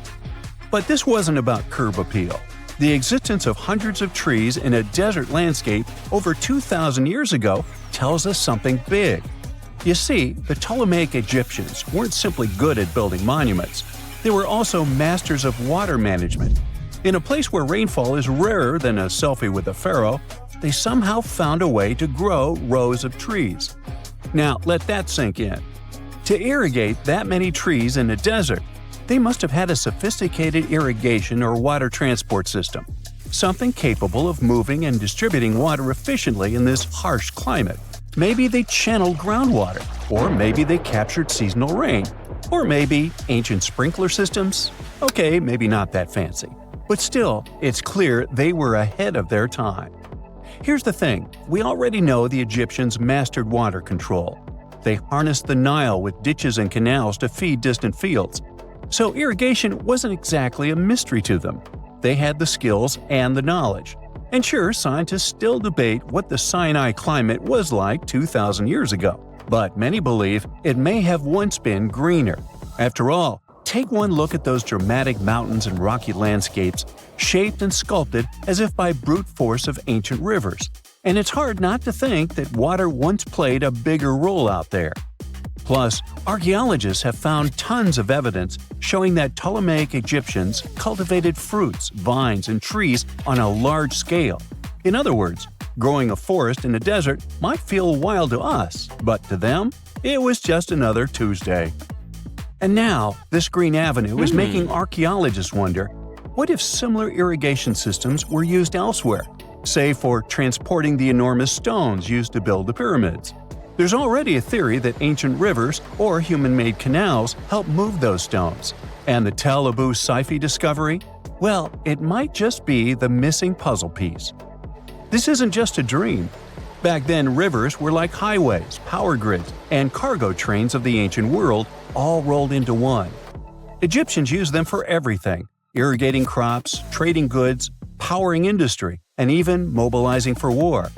But this wasn't about curb appeal. The existence of hundreds of trees in a desert landscape over 2,000 years ago tells us something big. You see, the Ptolemaic Egyptians weren't simply good at building monuments, they were also masters of water management. In a place where rainfall is rarer than a selfie with a pharaoh, they somehow found a way to grow rows of trees. Now, let that sink in. To irrigate that many trees in a desert, they must have had a sophisticated irrigation or water transport system, something capable of moving and distributing water efficiently in this harsh climate. Maybe they channeled groundwater, or maybe they captured seasonal rain, or maybe ancient sprinkler systems. Okay, maybe not that fancy. But still, it's clear they were ahead of their time. Here's the thing, we already know the Egyptians mastered water control. They harnessed the Nile with ditches and canals to feed distant fields. So irrigation wasn't exactly a mystery to them. They had the skills and the knowledge. And sure, scientists still debate what the Sinai climate was like 2,000 years ago. But many believe it may have once been greener. After all, take one look at those dramatic mountains and rocky landscapes, shaped and sculpted as if by brute force of ancient rivers. And it's hard not to think that water once played a bigger role out there. Plus, archaeologists have found tons of evidence showing that Ptolemaic Egyptians cultivated fruits, vines, and trees on a large scale. In other words, growing a forest in a desert might feel wild to us, but to them, it was just another Tuesday. And now, this Green Avenue is making archaeologists wonder, what if similar irrigation systems were used elsewhere, say for transporting the enormous stones used to build the pyramids? There's already a theory that ancient rivers or human-made canals helped move those stones. And the Tel Abu Saifi discovery? Well, it might just be the missing puzzle piece. This isn't just a dream. Back then, rivers were like highways, power grids, and cargo trains of the ancient world, all rolled into one. Egyptians used them for everything – irrigating crops, trading goods, powering industry, and even mobilizing for war.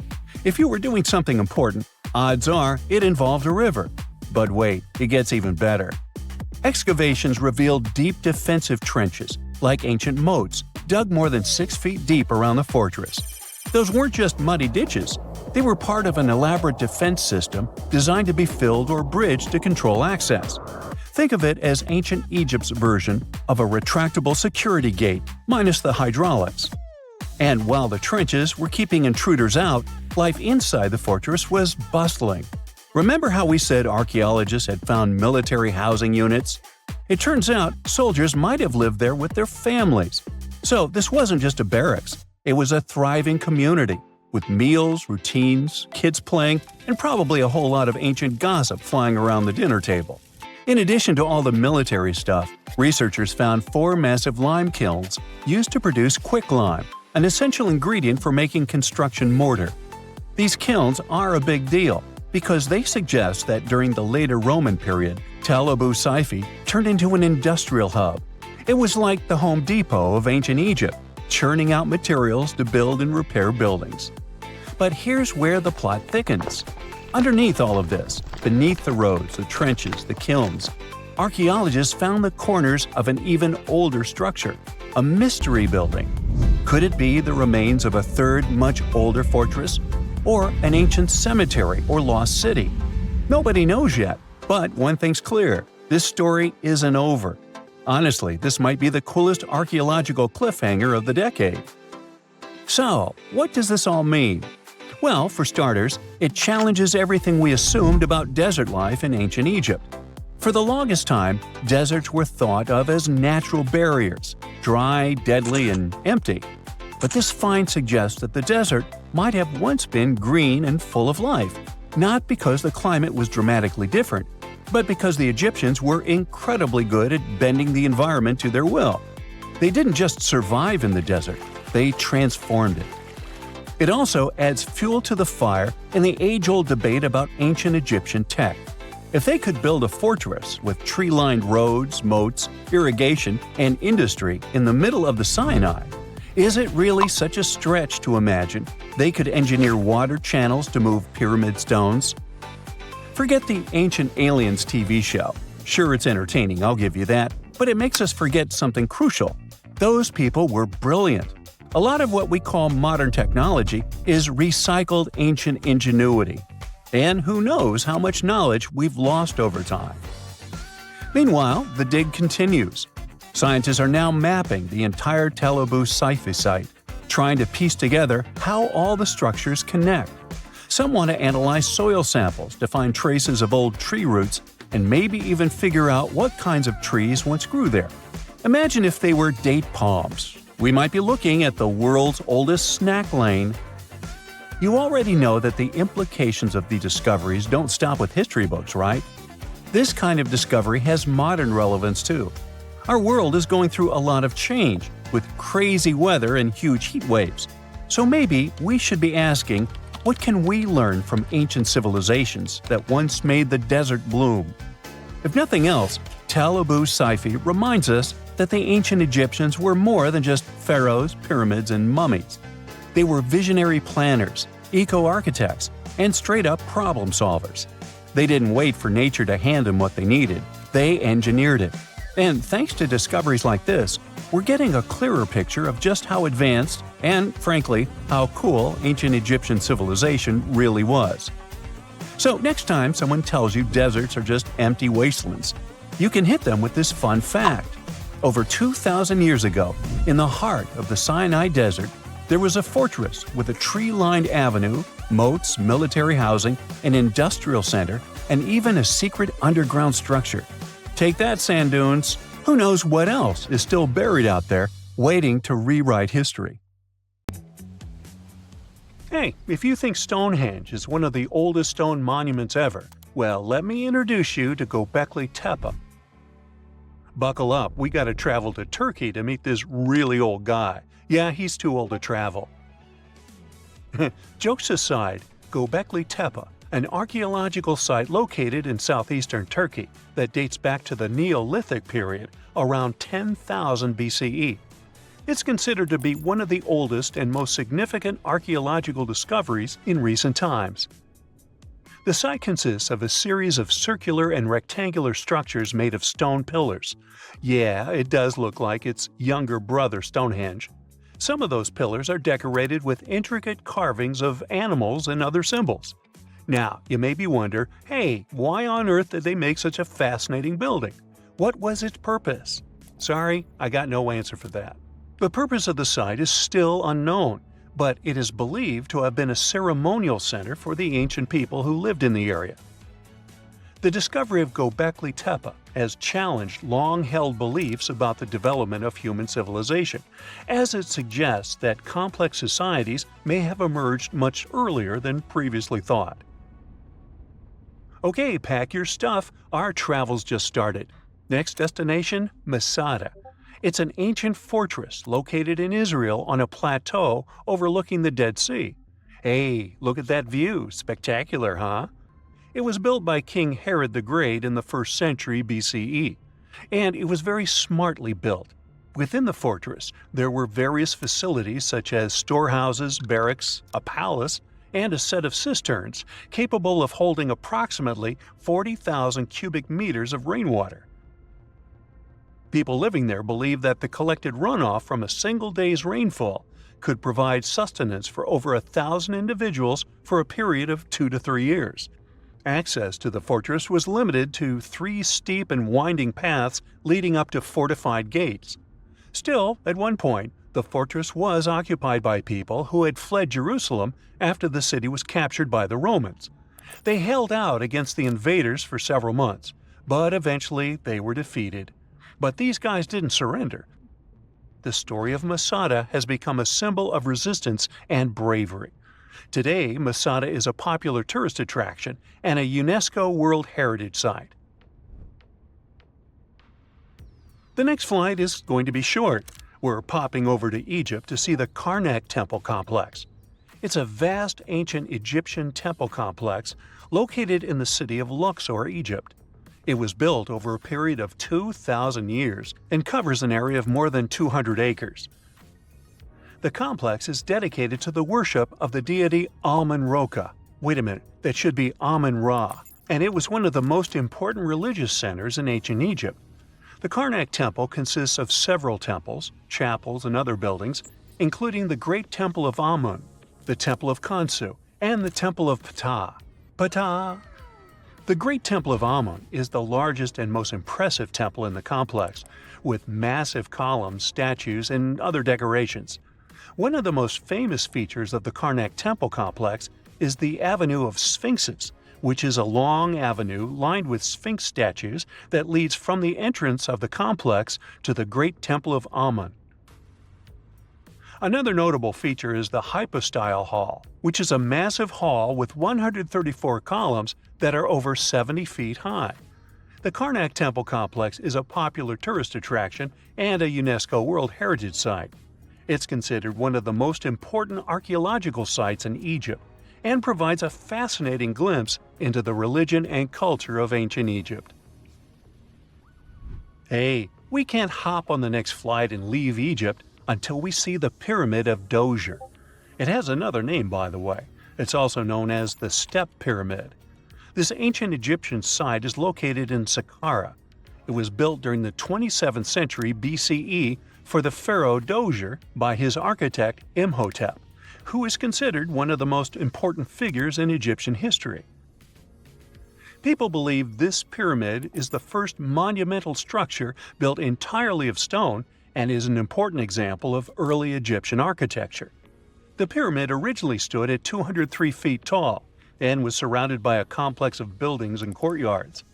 If you were doing something important, odds are it involved a river. But wait, it gets even better. Excavations revealed deep defensive trenches, like ancient moats, dug more than 6 feet deep around the fortress. Those weren't just muddy ditches. They were part of an elaborate defense system designed to be filled or bridged to control access. Think of it as ancient Egypt's version of a retractable security gate, minus the hydraulics. And while the trenches were keeping intruders out, life inside the fortress was bustling. Remember how we said archaeologists had found military housing units? It turns out soldiers might have lived there with their families. So this wasn't just a barracks, it was a thriving community, with meals, routines, kids playing, and probably a whole lot of ancient gossip flying around the dinner table. In addition to all the military stuff, researchers found 4 massive lime kilns used to produce quicklime, an essential ingredient for making construction mortar. These kilns are a big deal because they suggest that during the later Roman period, Tel Abu Saifi turned into an industrial hub. It was like the Home Depot of ancient Egypt, churning out materials to build and repair buildings. But here's where the plot thickens. Underneath all of this, beneath the roads, the trenches, the kilns, archaeologists found the corners of an even older structure, a mystery building. Could it be the remains of a third, much older fortress? Or an ancient cemetery or lost city? Nobody knows yet, but one thing's clear, this story isn't over. Honestly, this might be the coolest archaeological cliffhanger of the decade. So, what does this all mean? Well, for starters, it challenges everything we assumed about desert life in ancient Egypt. For the longest time, deserts were thought of as natural barriers, dry, deadly, and empty. But this find suggests that the desert might have once been green and full of life, not because the climate was dramatically different, but because the Egyptians were incredibly good at bending the environment to their will. They didn't just survive in the desert, they transformed it. It also adds fuel to the fire in the age-old debate about ancient Egyptian tech. If they could build a fortress with tree-lined roads, moats, irrigation, and industry in the middle of the Sinai, is it really such a stretch to imagine they could engineer water channels to move pyramid stones? Forget the Ancient Aliens TV show. Sure, it's entertaining, I'll give you that, but it makes us forget something crucial. Those people were brilliant. A lot of what we call modern technology is recycled ancient ingenuity. And who knows how much knowledge we've lost over time. Meanwhile, the dig continues. Scientists are now mapping the entire Tel Abu Saifi site, trying to piece together how all the structures connect. Some want to analyze soil samples to find traces of old tree roots and maybe even figure out what kinds of trees once grew there. Imagine if they were date palms. We might be looking at the world's oldest snack lane. You already know that the implications of the discoveries don't stop with history books, right? This kind of discovery has modern relevance too. Our world is going through a lot of change, with crazy weather and huge heat waves. So maybe we should be asking, what can we learn from ancient civilizations that once made the desert bloom? If nothing else, Tel Abu Saifi reminds us that the ancient Egyptians were more than just pharaohs, pyramids, and mummies. They were visionary planners, eco-architects, and straight-up problem solvers. They didn't wait for nature to hand them what they needed, they engineered it. And thanks to discoveries like this, we're getting a clearer picture of just how advanced and, frankly, how cool ancient Egyptian civilization really was. So next time someone tells you deserts are just empty wastelands, you can hit them with this fun fact. Over 2,000 years ago, in the heart of the Sinai Desert, there was a fortress with a tree-lined avenue, moats, military housing, an industrial center, and even a secret underground structure. Take that, sand dunes! Who knows what else is still buried out there, waiting to rewrite history? Hey, if you think Stonehenge is one of the oldest stone monuments ever, well, let me introduce you to Göbekli Tepe. Buckle up, we gotta travel to Turkey to meet this really old guy. Yeah, he's too old to travel. Jokes aside, Göbekli Tepe, an archaeological site located in southeastern Turkey that dates back to the Neolithic period around 10,000 BCE. It's considered to be one of the oldest and most significant archaeological discoveries in recent times. The site consists of a series of circular and rectangular structures made of stone pillars. Yeah, it does look like its younger brother Stonehenge. Some of those pillars are decorated with intricate carvings of animals and other symbols. Now, you maybe wonder, hey, why on earth did they make such a fascinating building? What was its purpose? Sorry, I got no answer for that. The purpose of the site is still unknown, but it is believed to have been a ceremonial center for the ancient people who lived in the area. The discovery of Göbekli Tepe has challenged long-held beliefs about the development of human civilization, as it suggests that complex societies may have emerged much earlier than previously thought. Okay, pack your stuff, our travel's just started. Next destination, Masada. It's an ancient fortress located in Israel on a plateau overlooking the Dead Sea. Hey, look at that view, spectacular, huh? It was built by King Herod the Great in the 1st century BCE, and it was very smartly built. Within the fortress, there were various facilities such as storehouses, barracks, a palace, and a set of cisterns capable of holding approximately 40,000 cubic meters of rainwater. People living there believed that the collected runoff from a single day's rainfall could provide sustenance for over 1,000 individuals for a period of 2 to 3 years. Access to the fortress was limited to 3 steep and winding paths leading up to fortified gates. Still, at one point, the fortress was occupied by people who had fled Jerusalem after the city was captured by the Romans. They held out against the invaders for several months, but eventually they were defeated. But these guys didn't surrender. The story of Masada has become a symbol of resistance and bravery. Today, Masada is a popular tourist attraction and a UNESCO World Heritage Site. The next flight is going to be short. We're popping over to Egypt to see the Karnak Temple Complex. It's a vast ancient Egyptian temple complex located in the city of Luxor, Egypt. It was built over a period of 2,000 years and covers an area of more than 200 acres. The complex is dedicated to the worship of the deity Amun-Ra. Wait a minute, that should be Amun-Ra, and it was one of the most important religious centers in ancient Egypt. The Karnak Temple consists of several temples, chapels, and other buildings, including the Great Temple of Amun, the Temple of Khonsu, and the Temple of Ptah. Ptah! The Great Temple of Amun is the largest and most impressive temple in the complex, with massive columns, statues, and other decorations. One of the most famous features of the Karnak Temple complex is the Avenue of Sphinxes, which is a long avenue lined with Sphinx statues that leads from the entrance of the complex to the Great Temple of Amun. Another notable feature is the Hypostyle Hall, which is a massive hall with 134 columns that are over 70 feet high. The Karnak Temple complex is a popular tourist attraction and a UNESCO World Heritage Site. It's considered one of the most important archaeological sites in Egypt and provides a fascinating glimpse into the religion and culture of ancient Egypt. Hey, we can't hop on the next flight and leave Egypt until we see the Pyramid of Djoser. It has another name, by the way. It's also known as the Step Pyramid. This ancient Egyptian site is located in Saqqara. It was built during the 27th century BCE for the pharaoh Djoser by his architect Imhotep, who is considered one of the most important figures in Egyptian history. People believe this pyramid is the first monumental structure built entirely of stone and is an important example of early Egyptian architecture. The pyramid originally stood at 203 feet tall and was surrounded by a complex of buildings and courtyards.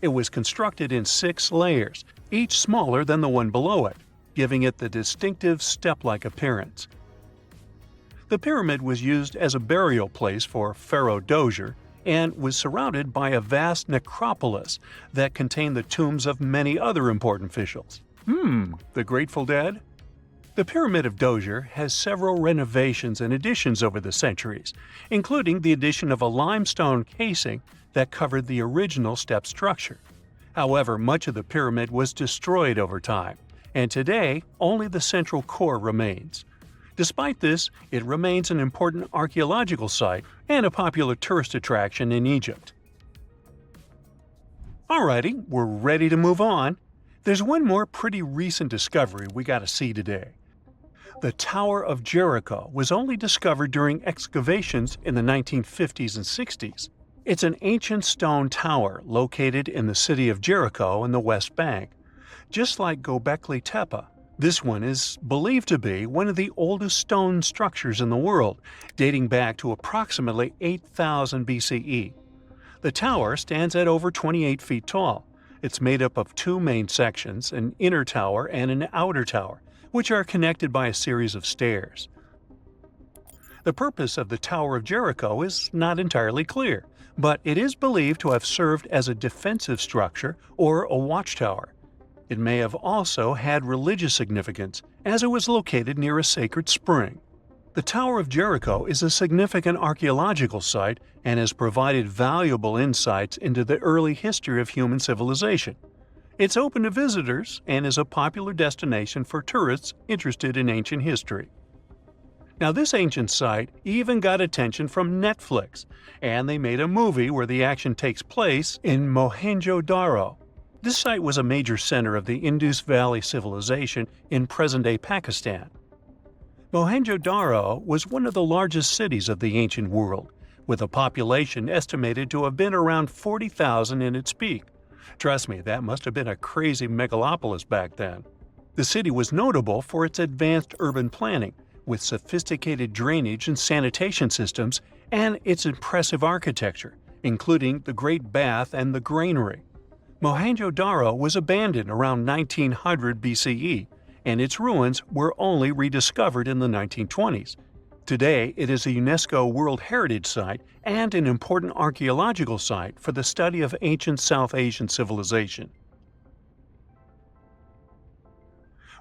It was constructed in 6 layers, each smaller than the one below it, giving it the distinctive step-like appearance. The pyramid was used as a burial place for Pharaoh Djoser and was surrounded by a vast necropolis that contained the tombs of many other important officials. The Grateful Dead? The Pyramid of Djoser has several renovations and additions over the centuries, including the addition of a limestone casing that covered the original step structure. However, much of the pyramid was destroyed over time, and today only the central core remains. Despite this, it remains an important archaeological site and a popular tourist attraction in Egypt. Alrighty, we're ready to move on. There's one more pretty recent discovery we gotta see today. The Tower of Jericho was only discovered during excavations in the 1950s and 60s. It's an ancient stone tower located in the city of Jericho in the West Bank. Just like Göbekli Tepe, This one is believed to be one of the oldest stone structures in the world, dating back to approximately 8000 BCE. The tower stands at over 28 feet tall. It's made up of two main sections, an inner tower and an outer tower, which are connected by a series of stairs. The purpose of the Tower of Jericho is not entirely clear, but it is believed to have served as a defensive structure or a watchtower. It may have also had religious significance, as it was located near a sacred spring. The Tower of Jericho is a significant archaeological site and has provided valuable insights into the early history of human civilization. It's open to visitors and is a popular destination for tourists interested in ancient history. Now, this ancient site even got attention from Netflix, and they made a movie where the action takes place in Mohenjo-Daro. This site was a major center of the Indus Valley civilization in present-day Pakistan. Mohenjo-Daro was one of the largest cities of the ancient world, with a population estimated to have been around 40,000 in its peak. Trust me, that must have been a crazy megalopolis back then. The city was notable for its advanced urban planning, with sophisticated drainage and sanitation systems, and its impressive architecture, including the Great Bath and the Granary. Mohenjo-Daro was abandoned around 1900 BCE, and its ruins were only rediscovered in the 1920s. Today, it is a UNESCO World Heritage Site and an important archaeological site for the study of ancient South Asian civilization.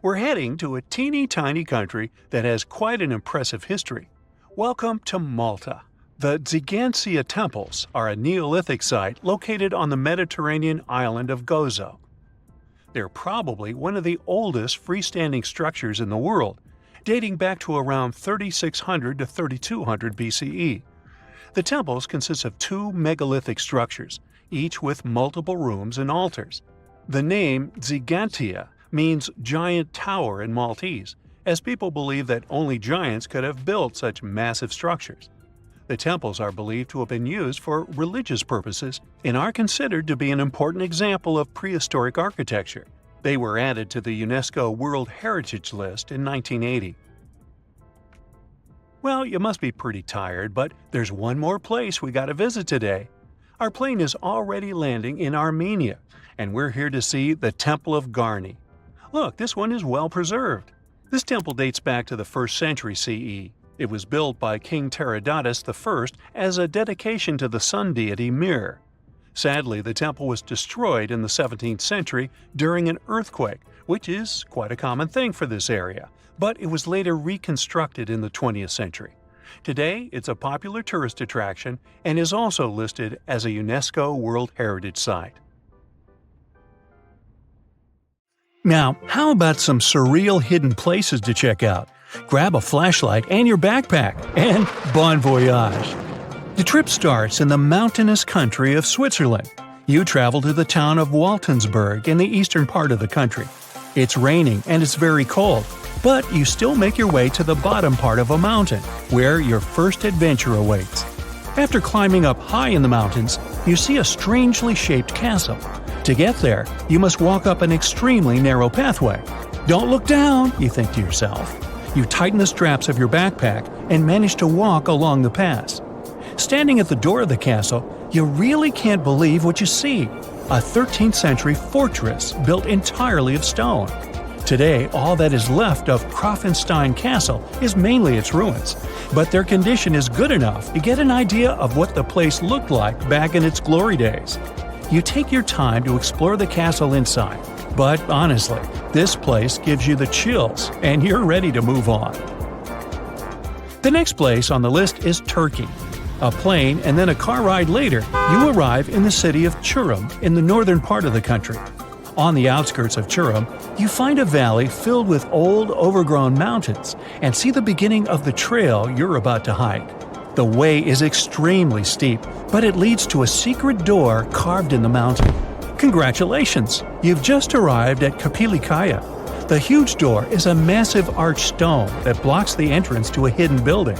We're heading to a teeny-tiny country that has quite an impressive history. Welcome to Malta. The Xigantia Temples are a Neolithic site located on the Mediterranean island of Gozo. They're probably one of the oldest freestanding structures in the world, dating back to around 3600 to 3200 BCE. The temples consist of two megalithic structures, each with multiple rooms and altars. The name Xigantia means giant tower in Maltese, as people believe that only giants could have built such massive structures. The temples are believed to have been used for religious purposes and are considered to be an important example of prehistoric architecture. They were added to the UNESCO World Heritage List in 1980. Well, you must be pretty tired, but there's one more place we gotta visit today. Our plane is already landing in Armenia, and we're here to see the Temple of Garni. Look, this one is well preserved. This temple dates back to the 1st century CE. It was built by King Tiridates I as a dedication to the sun deity Mir. Sadly, the temple was destroyed in the 17th century during an earthquake, which is quite a common thing for this area, but it was later reconstructed in the 20th century. Today, it's a popular tourist attraction and is also listed as a UNESCO World Heritage Site. Now, how about some surreal hidden places to check out? Grab a flashlight and your backpack, and bon voyage! The trip starts in the mountainous country of Switzerland. You travel to the town of Waltensburg in the eastern part of the country. It's raining and it's very cold, but you still make your way to the bottom part of a mountain, where your first adventure awaits. After climbing up high in the mountains, you see a strangely shaped castle. To get there, you must walk up an extremely narrow pathway. Don't look down, you think to yourself. You tighten the straps of your backpack and manage to walk along the pass. Standing at the door of the castle, you really can't believe what you see. A 13th century fortress built entirely of stone. Today, all that is left of Krafenstein Castle is mainly its ruins, but their condition is good enough to get an idea of what the place looked like back in its glory days. You take your time to explore the castle inside, but honestly, this place gives you the chills and you're ready to move on. The next place on the list is Turkey. A plane and then a car ride later, you arrive in the city of Çorum in the northern part of the country. On the outskirts of Çorum, you find a valley filled with old, overgrown mountains and see the beginning of the trail you're about to hike. The way is extremely steep, but it leads to a secret door carved in the mountain. Congratulations! You've just arrived at Kapilikaya. The huge door is a massive arched stone that blocks the entrance to a hidden building.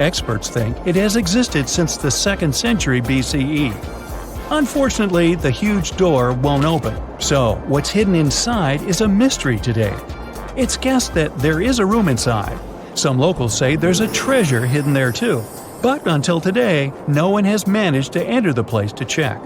Experts think it has existed since the 2nd century BCE. Unfortunately, the huge door won't open, so what's hidden inside is a mystery today. It's guessed that there is a room inside. Some locals say there's a treasure hidden there too. But until today, no one has managed to enter the place to check.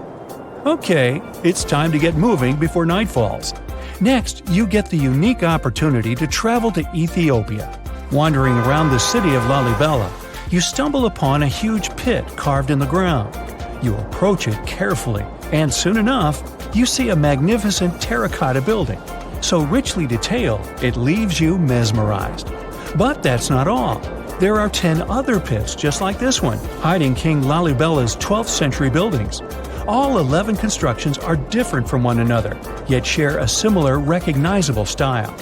Okay, it's time to get moving before night falls. Next, you get the unique opportunity to travel to Ethiopia. Wandering around the city of Lalibela, you stumble upon a huge pit carved in the ground. You approach it carefully, and soon enough, you see a magnificent terracotta building. So richly detailed, it leaves you mesmerized. But that's not all. There are 10 other pits just like this one, hiding King Lalibela's 12th century buildings. All 11 constructions are different from one another, yet share a similar recognizable style.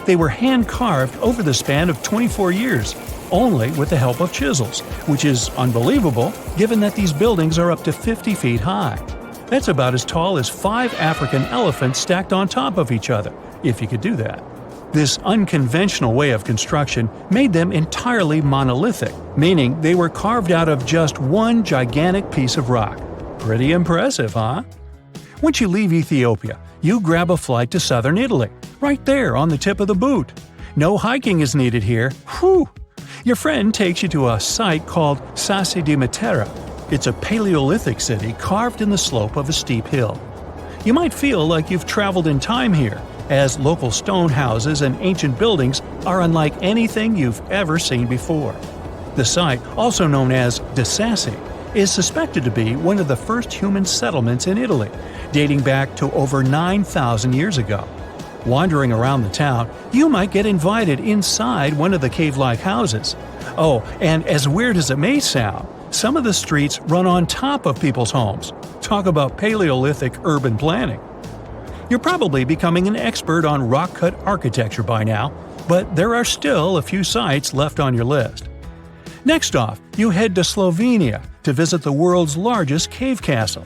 They were hand-carved over the span of 24 years, only with the help of chisels, which is unbelievable given that these buildings are up to 50 feet high. That's about as tall as 5 African elephants stacked on top of each other, if you could do that. This unconventional way of construction made them entirely monolithic, meaning they were carved out of just one gigantic piece of rock. Pretty impressive, huh? Once you leave Ethiopia, you grab a flight to southern Italy, right there on the tip of the boot. No hiking is needed here. Whew! Your friend takes you to a site called Sassi di Matera. It's a Paleolithic city carved in the slope of a steep hill. You might feel like you've traveled in time here, as local stone houses and ancient buildings are unlike anything you've ever seen before. The site, also known as De Sassi, is suspected to be one of the first human settlements in Italy, dating back to over 9,000 years ago. Wandering around the town, you might get invited inside one of the cave-like houses. Oh, and as weird as it may sound, some of the streets run on top of people's homes. Talk about Paleolithic urban planning. You're probably becoming an expert on rock-cut architecture by now, but there are still a few sites left on your list. Next off, you head to Slovenia to visit the world's largest cave castle.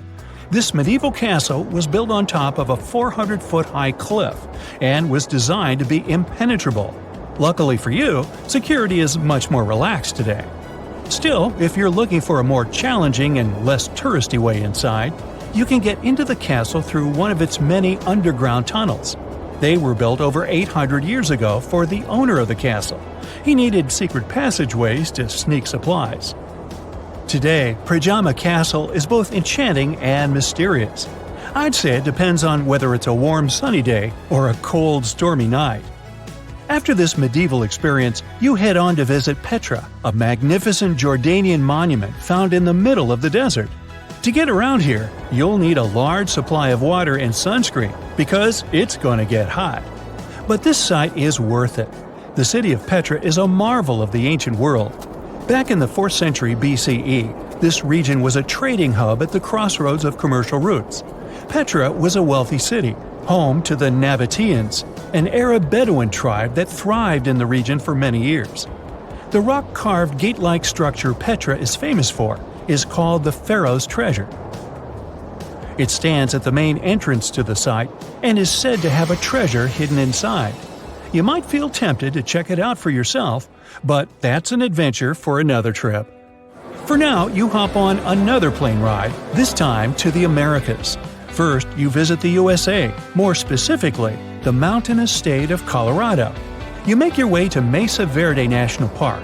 This medieval castle was built on top of a 400-foot-high cliff and was designed to be impenetrable. Luckily for you, security is much more relaxed today. Still, if you're looking for a more challenging and less touristy way inside, you can get into the castle through one of its many underground tunnels. They were built over 800 years ago for the owner of the castle. He needed secret passageways to sneak supplies. Today, Pajama Castle is both enchanting and mysterious. I'd say it depends on whether it's a warm sunny day or a cold stormy night. After this medieval experience, you head on to visit Petra, a magnificent Jordanian monument found in the middle of the desert. To get around here, you'll need a large supply of water and sunscreen because it's going to get hot. But this site is worth it. The city of Petra is a marvel of the ancient world. Back in the 4th century BCE, this region was a trading hub at the crossroads of commercial routes. Petra was a wealthy city, home to the Nabateans, an Arab Bedouin tribe that thrived in the region for many years. The rock-carved gate-like structure Petra is famous for is called the Pharaoh's Treasure. It stands at the main entrance to the site and is said to have a treasure hidden inside. You might feel tempted to check it out for yourself, but that's an adventure for another trip. For now, you hop on another plane ride, this time to the Americas. First, you visit the USA, more specifically, the mountainous state of Colorado. You make your way to Mesa Verde National Park.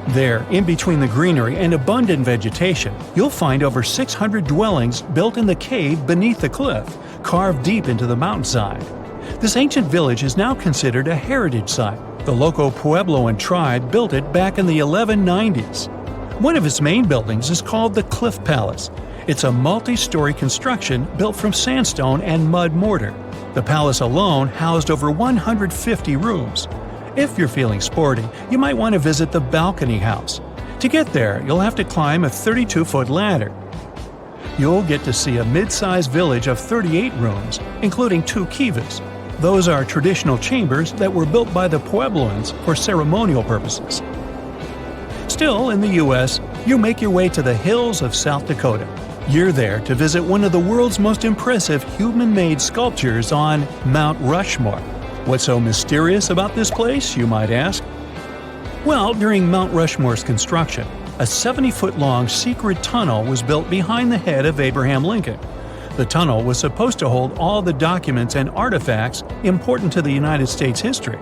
There, in between the greenery and abundant vegetation, you'll find over 600 dwellings built in the cave beneath the cliff, carved deep into the mountainside. This ancient village is now considered a heritage site. The local Puebloan tribe built it back in the 1190s. One of its main buildings is called the Cliff Palace. It's a multi-story construction built from sandstone and mud mortar. The palace alone housed over 150 rooms. If you're feeling sporty, you might want to visit the Balcony House. To get there, you'll have to climb a 32-foot ladder. You'll get to see a mid-sized village of 38 rooms, including 2 kivas. Those are traditional chambers that were built by the Puebloans for ceremonial purposes. Still, in the U.S., you make your way to the hills of South Dakota. You're there to visit one of the world's most impressive human-made sculptures on Mount Rushmore. What's so mysterious about this place, you might ask? Well, during Mount Rushmore's construction, a 70-foot-long secret tunnel was built behind the head of Abraham Lincoln. The tunnel was supposed to hold all the documents and artifacts important to the United States history.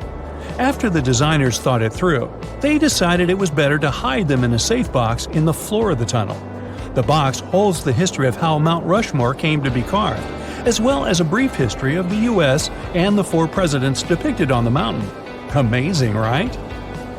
After the designers thought it through, they decided it was better to hide them in a safe box in the floor of the tunnel. The box holds the history of how Mount Rushmore came to be carved, as well as a brief history of the U.S. and the 4 presidents depicted on the mountain. Amazing, right?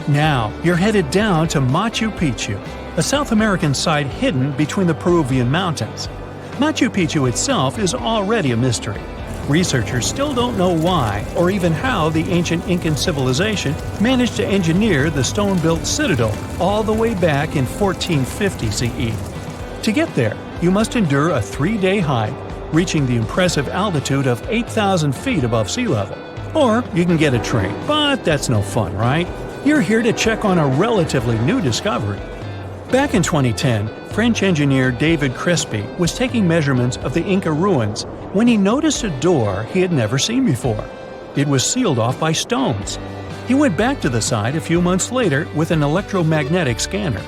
Now, you're headed down to Machu Picchu, a South American site hidden between the Peruvian mountains. Machu Picchu itself is already a mystery. Researchers still don't know why or even how the ancient Incan civilization managed to engineer the stone-built citadel all the way back in 1450 CE. To get there, you must endure a 3-day hike, reaching the impressive altitude of 8,000 feet above sea level. Or you can get a train, but that's no fun, right? You're here to check on a relatively new discovery. Back in 2010, French engineer David Crespi was taking measurements of the Inca ruins when he noticed a door he had never seen before. It was sealed off by stones. He went back to the site a few months later with an electromagnetic scanner.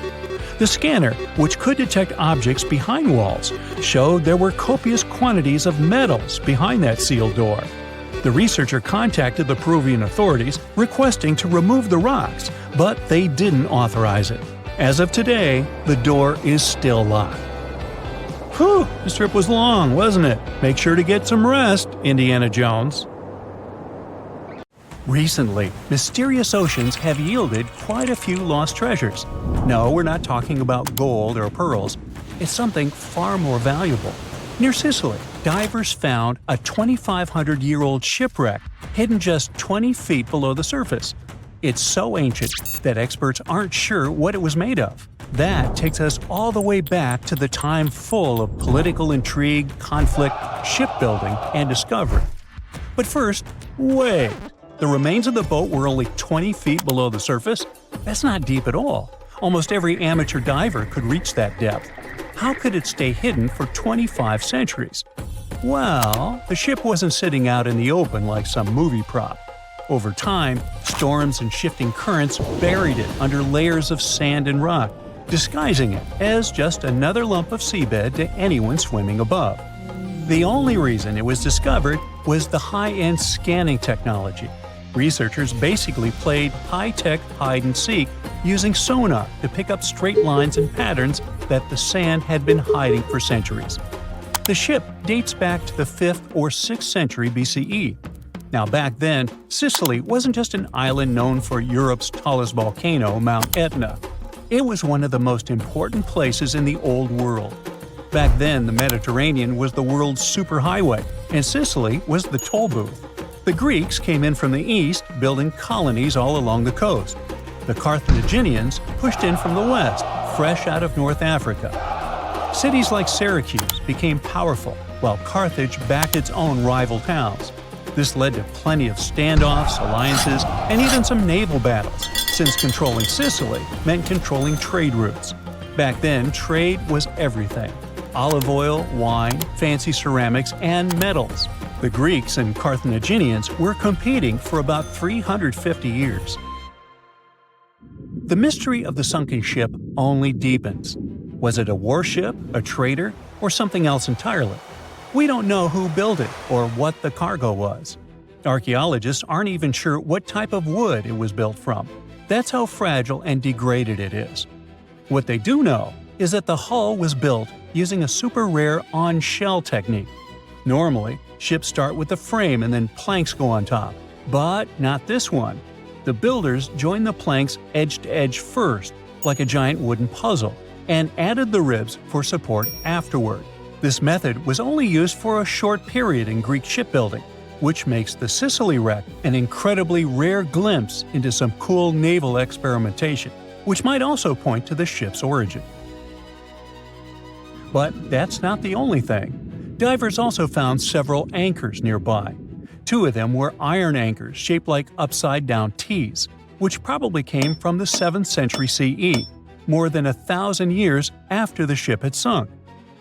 The scanner, which could detect objects behind walls, showed there were copious quantities of metals behind that sealed door. The researcher contacted the Peruvian authorities requesting to remove the rocks, but they didn't authorize it. As of today, the door is still locked. Whew, this trip was long, wasn't it? Make sure to get some rest, Indiana Jones. Recently, mysterious oceans have yielded quite a few lost treasures. No, we're not talking about gold or pearls. It's something far more valuable. Near Sicily, divers found a 2,500-year-old shipwreck hidden just 20 feet below the surface. It's so ancient that experts aren't sure what it was made of. That takes us all the way back to the time full of political intrigue, conflict, shipbuilding, and discovery. But first, wait. The remains of the boat were only 20 feet below the surface? That's not deep at all. Almost every amateur diver could reach that depth. How could it stay hidden for 25 centuries? Well, the ship wasn't sitting out in the open like some movie prop. Over time, storms and shifting currents buried it under layers of sand and rock, disguising it as just another lump of seabed to anyone swimming above. The only reason it was discovered was the high-end scanning technology. Researchers basically played high-tech hide-and-seek using sonar to pick up straight lines and patterns that the sand had been hiding for centuries. The ship dates back to the 5th or 6th century BCE. Now back then, Sicily wasn't just an island known for Europe's tallest volcano, Mount Etna. It was one of the most important places in the Old World. Back then, the Mediterranean was the world's superhighway, and Sicily was the toll booth. The Greeks came in from the east, building colonies all along the coast. The Carthaginians pushed in from the west, fresh out of North Africa. Cities like Syracuse became powerful, while Carthage backed its own rival towns. This led to plenty of standoffs, alliances, and even some naval battles, since controlling Sicily meant controlling trade routes. Back then, trade was everything: olive oil, wine, fancy ceramics, and metals. The Greeks and Carthaginians were competing for about 350 years. The mystery of the sunken ship only deepens. Was it a warship, a trader, or something else entirely? We don't know who built it or what the cargo was. Archaeologists aren't even sure what type of wood it was built from. That's how fragile and degraded it is. What they do know is that the hull was built using a super rare on-shell technique. Normally, ships start with the frame and then planks go on top. But not this one. The builders joined the planks edge to edge first, like a giant wooden puzzle, and added the ribs for support afterward. This method was only used for a short period in Greek shipbuilding, which makes the Sicily wreck an incredibly rare glimpse into some cool naval experimentation, which might also point to the ship's origin. But that's not the only thing. Divers also found several anchors nearby. 2 of them were iron anchors shaped like upside-down T's, which probably came from the 7th century CE, more than 1,000 years after the ship had sunk.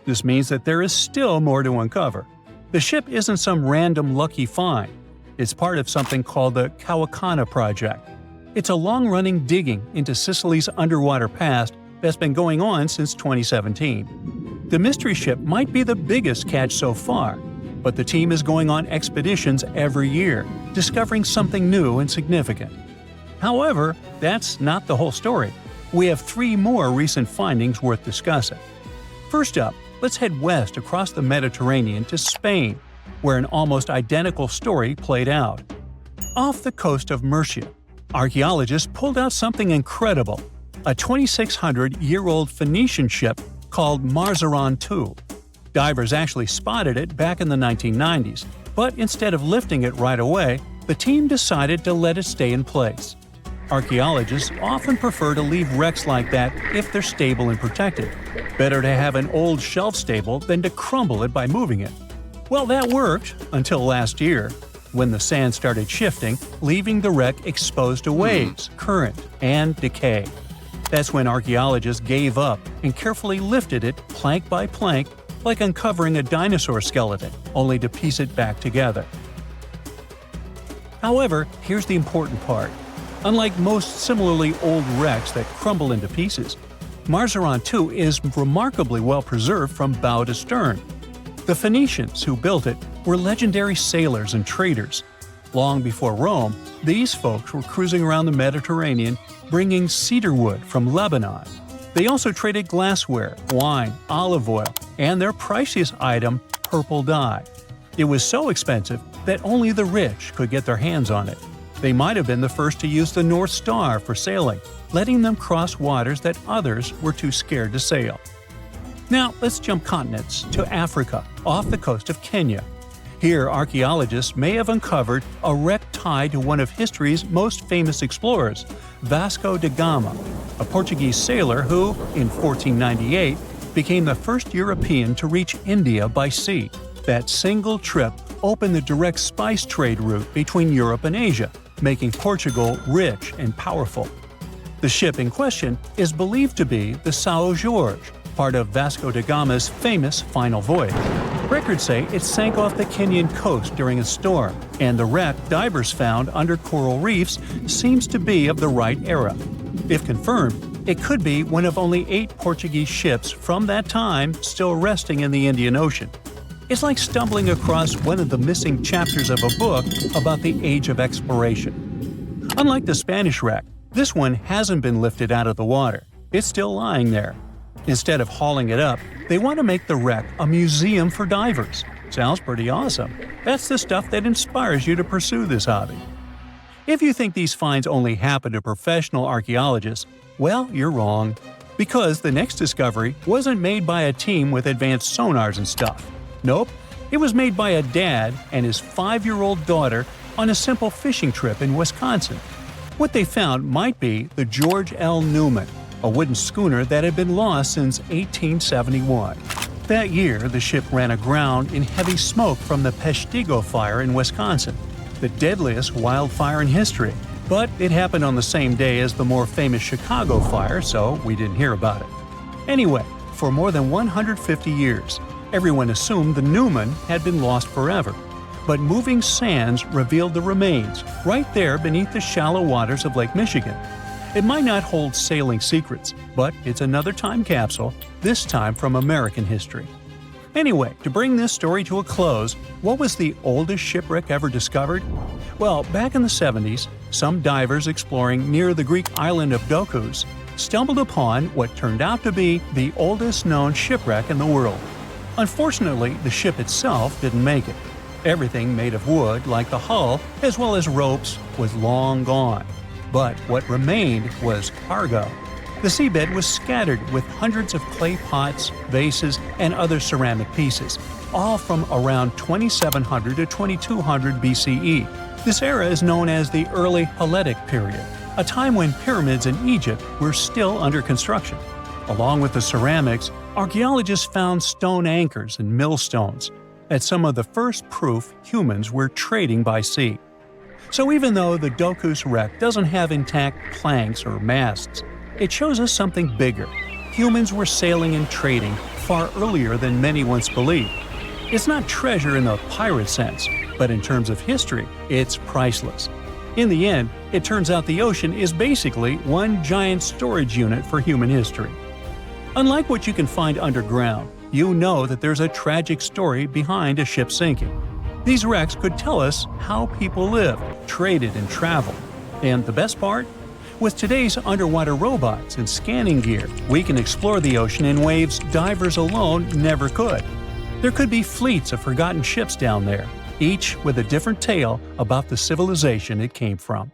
This means that there is still more to uncover. The ship isn't some random lucky find. It's part of something called the Caucana Project. It's a long-running digging into Sicily's underwater past that's been going on since 2017. The mystery ship might be the biggest catch so far, but the team is going on expeditions every year, discovering something new and significant. However, that's not the whole story. We have 3 more recent findings worth discussing. First up, let's head west across the Mediterranean to Spain, where an almost identical story played out. Off the coast of Murcia, archaeologists pulled out something incredible: a 2,600-year-old Phoenician ship called Marzaron II. Divers actually spotted it back in the 1990s, but instead of lifting it right away, the team decided to let it stay in place. Archaeologists often prefer to leave wrecks like that if they're stable and protected. Better to have an old shelf stable than to crumble it by moving it. Well, that worked until last year, when the sand started shifting, leaving the wreck exposed to waves, current, and decay. That's when archaeologists gave up and carefully lifted it plank by plank, like uncovering a dinosaur skeleton, only to piece it back together. However, here's the important part. Unlike most similarly old wrecks that crumble into pieces, Marzaron II is remarkably well preserved from bow to stern. The Phoenicians who built it were legendary sailors and traders. Long before Rome, these folks were cruising around the Mediterranean bringing cedar wood from Lebanon. They also traded glassware, wine, olive oil, and their priciest item, purple dye. It was so expensive that only the rich could get their hands on it. They might have been the first to use the North Star for sailing, letting them cross waters that others were too scared to sail. Now, let's jump continents to Africa, off the coast of Kenya. Here, archaeologists may have uncovered a wreck tied to one of history's most famous explorers, Vasco da Gama, a Portuguese sailor who, in 1498, became the first European to reach India by sea. That single trip opened the direct spice trade route between Europe and Asia, making Portugal rich and powerful. The ship in question is believed to be the São Jorge, part of Vasco da Gama's famous final voyage. Records say it sank off the Kenyan coast during a storm, and the wreck divers found under coral reefs seems to be of the right era. If confirmed, it could be one of only 8 Portuguese ships from that time still resting in the Indian Ocean. It's like stumbling across one of the missing chapters of a book about the age of exploration. Unlike the Spanish wreck, this one hasn't been lifted out of the water. It's still lying there. Instead of hauling it up, they want to make the wreck a museum for divers. Sounds pretty awesome. That's the stuff that inspires you to pursue this hobby. If you think these finds only happen to professional archaeologists, well, you're wrong. Because the next discovery wasn't made by a team with advanced sonars and stuff. Nope, it was made by a dad and his 5-year-old daughter on a simple fishing trip in Wisconsin. What they found might be the George L. Newman, a wooden schooner that had been lost since 1871. That year, the ship ran aground in heavy smoke from the Peshtigo fire in Wisconsin, the deadliest wildfire in history. But it happened on the same day as the more famous Chicago fire, so we didn't hear about it. Anyway, for more than 150 years, everyone assumed the Newman had been lost forever. But moving sands revealed the remains, right there beneath the shallow waters of Lake Michigan. It might not hold sailing secrets, but it's another time capsule, this time from American history. Anyway, to bring this story to a close, what was the oldest shipwreck ever discovered? Well, back in the 70s, some divers exploring near the Greek island of Dokos stumbled upon what turned out to be the oldest known shipwreck in the world. Unfortunately, the ship itself didn't make it. Everything made of wood, like the hull, as well as ropes, was long gone. But what remained was cargo. The seabed was scattered with hundreds of clay pots, vases, and other ceramic pieces, all from around 2700 to 2200 BCE. This era is known as the Early Helletic period, a time when pyramids in Egypt were still under construction. Along with the ceramics, archaeologists found stone anchors and millstones, as some of the first proof humans were trading by sea. So even though the Dokos wreck doesn't have intact planks or masts, it shows us something bigger. Humans were sailing and trading far earlier than many once believed. It's not treasure in the pirate sense, but in terms of history, it's priceless. In the end, it turns out the ocean is basically one giant storage unit for human history. Unlike what you can find underground, you know that there's a tragic story behind a ship sinking. These wrecks could tell us how people lived, traded, and traveled. And the best part? With today's underwater robots and scanning gear, we can explore the ocean in ways divers alone never could. There could be fleets of forgotten ships down there, each with a different tale about the civilization it came from.